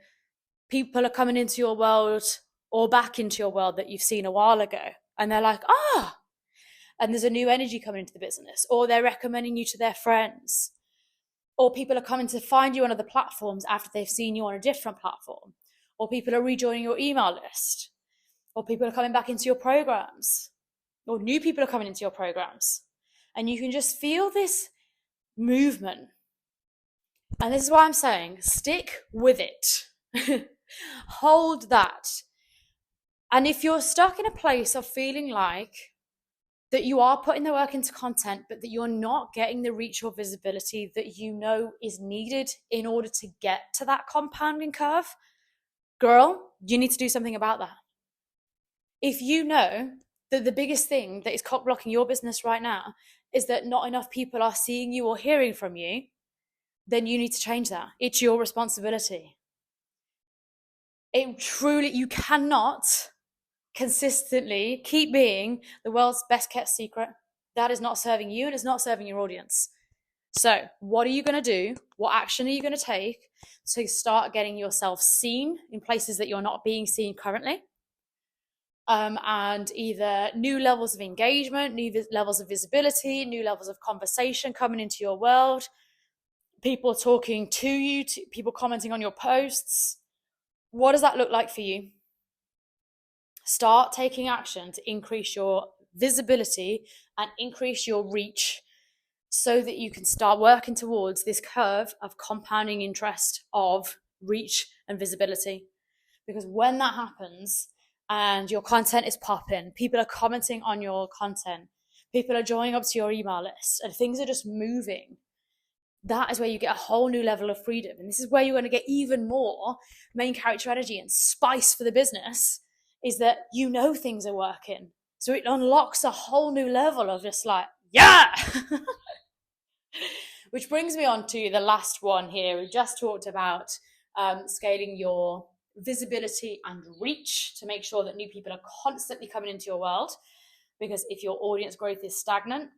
people are coming into your world or back into your world that you've seen a while ago, and they're like, and there's a new energy coming into the business, or they're recommending you to their friends, or people are coming to find you on other platforms after they've seen you on a different platform, or people are rejoining your email list, or people are coming back into your programs, or new people are coming into your programs. And you can just feel this movement. And this is why I'm saying, stick with it. Hold that. And if you're stuck in a place of feeling like that you are putting the work into content, but that you're not getting the reach or visibility that you know is needed in order to get to that compounding curve, girl, you need to do something about that. If you know that the biggest thing that is cock blocking your business right now is that not enough people are seeing you or hearing from you, then you need to change that. It's your responsibility. You cannot consistently keep being the world's best kept secret. That is not serving you, and it's not serving your audience. So what are you going to do? What action are you going to take to start getting yourself seen in places that you're not being seen currently? And either new levels of engagement, new levels of visibility, new levels of conversation coming into your world, people talking to you, people commenting on your posts. What does that look like for you? Start taking action to increase your visibility and increase your reach, so that you can start working towards this curve of compounding interest of reach and visibility. Because when that happens and your content is popping, people are commenting on your content, people are joining up to your email list, and things are just moving, that is where you get a whole new level of freedom. And this is where you're going to get even more main character energy and spice for the business, is that you know things are working. So it unlocks a whole new level of just like, yeah! Which brings me on to the last one here. We just talked about scaling your visibility and reach to make sure that new people are constantly coming into your world. Because if your audience growth is stagnant,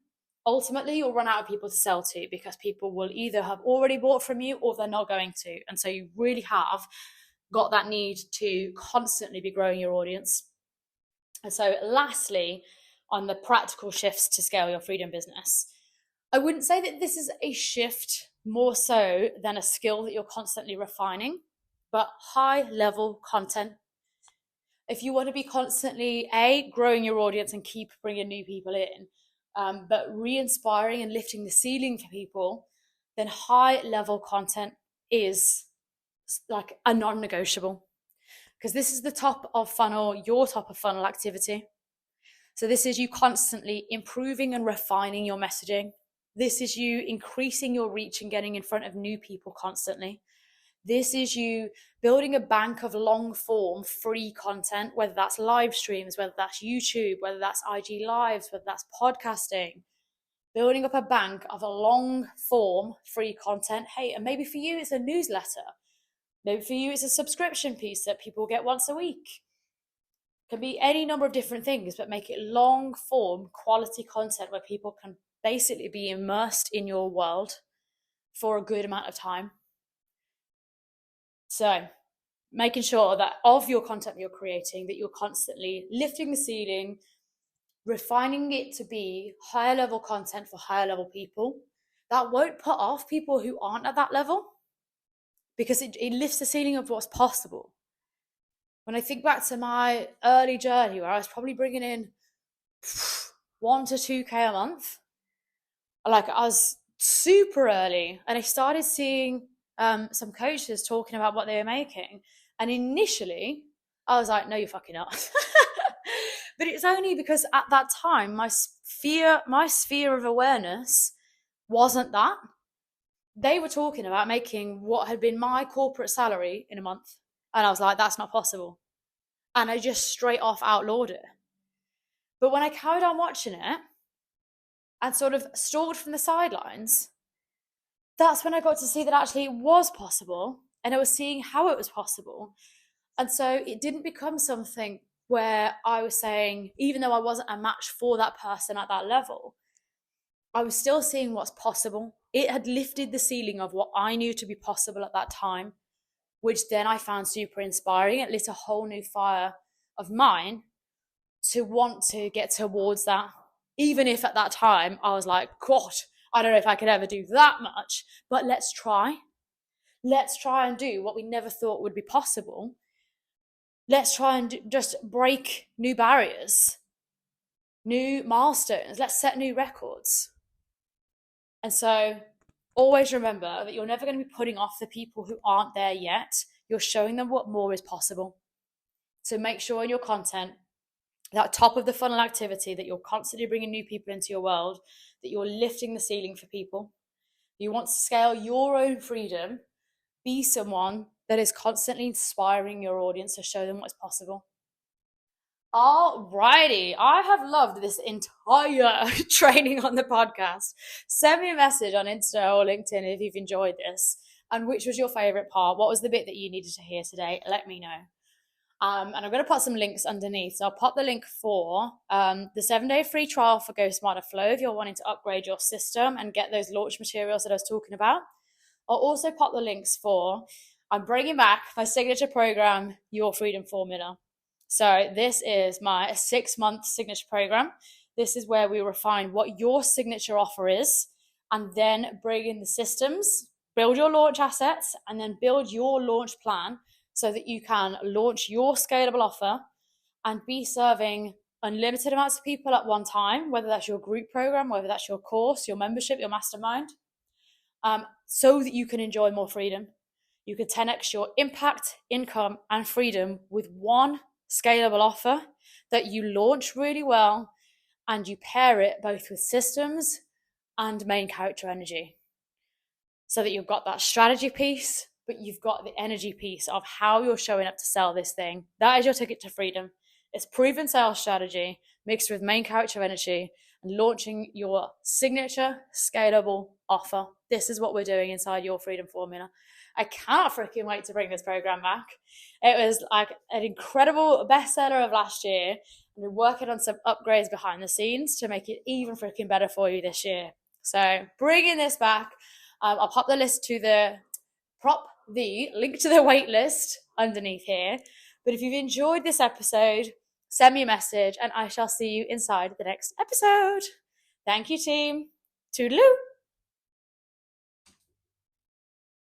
ultimately you'll run out of people to sell to, because people will either have already bought from you or they're not going to. And so you really have got that need to constantly be growing your audience. And so lastly, on the practical shifts to scale your freedom business, I wouldn't say that this is a shift more so than a skill that you're constantly refining, but high level content. If you want to be constantly, growing your audience and keep bringing new people in, but re-inspiring and lifting the ceiling for people, then high level content is like a non-negotiable, because this is the top of funnel, your top of funnel activity. So this is you constantly improving and refining your messaging. This is you increasing your reach and getting in front of new people constantly. This is you building a bank of long form free content, whether that's live streams, whether that's YouTube, whether that's IG lives, whether that's podcasting. Building up a bank of a long form free content. Hey, and maybe for you it's a newsletter. Maybe for you it's a subscription piece that people get once a week. It can be any number of different things, but make it long form quality content where people can basically be immersed in your world for a good amount of time. So making sure that of your content you're creating, that you're constantly lifting the ceiling, refining it to be higher level content for higher level people. That won't put off people who aren't at that level, because it lifts the ceiling of what's possible. When I think back to my early journey, where I was probably bringing in 1 to 2K a month, like I was super early, and I started seeing some coaches talking about what they were making. And initially, I was like, no, you're fucking not. But it's only because at that time, my sphere of awareness wasn't that. They were talking about making what had been my corporate salary in a month. And I was like, that's not possible. And I just straight off outlawed it. But when I carried on watching it and sort of stalked from the sidelines, that's when I got to see that actually it was possible, and I was seeing how it was possible. And so it didn't become something where I was saying, even though I wasn't a match for that person at that level, I was still seeing what's possible. It had lifted the ceiling of what I knew to be possible at that time, which then I found super inspiring. It lit a whole new fire of mine to want to get towards that. Even if at that time I was like, God, I don't know if I could ever do that much, but let's try. Let's try and do what we never thought would be possible. Let's try and just break new barriers, new milestones. Let's set new records. And so always remember that you're never going to be putting off the people who aren't there yet. You're showing them what more is possible. So make sure in your content, that top of the funnel activity, that you're constantly bringing new people into your world, that you're lifting the ceiling for people. You want to scale your own freedom. Be someone that is constantly inspiring your audience to show them what's possible. Alrighty, I have loved this entire training on the podcast. Send me a message on Insta or LinkedIn if you've enjoyed this, and which was your favorite part. What was the bit that you needed to hear today? Let me know. And I'm going to put some links underneath. So I'll pop the link for the 7-day free trial for Go Smarter Flow if you're wanting to upgrade your system and get those launch materials that I was talking about. I'll also pop the links for, I'm bringing back my signature program, Your Freedom Formula. So this is my 6-month signature program. This is where we refine what your signature offer is, and then bring in the systems, build your launch assets, and then build your launch plan so that you can launch your scalable offer and be serving unlimited amounts of people at one time, whether that's your group program, whether that's your course, your membership, your mastermind, so that you can enjoy more freedom. You can 10x your impact, income, and freedom with one scalable offer that you launch really well, and you pair it both with systems and main character energy, so that you've got that strategy piece, but you've got the energy piece of how you're showing up to sell this thing. That is your ticket to freedom. It's proven sales strategy mixed with main character energy and launching your signature scalable offer. This is what we're doing inside Your Freedom Formula. I can't freaking wait to bring this program back. It was like an incredible bestseller of last year. And we're working on some upgrades behind the scenes to make it even freaking better for you this year. So bringing this back, I'll pop the link to the wait list underneath here. But if you've enjoyed this episode, send me a message and I shall see you inside the next episode. Thank you, team. Toodaloo.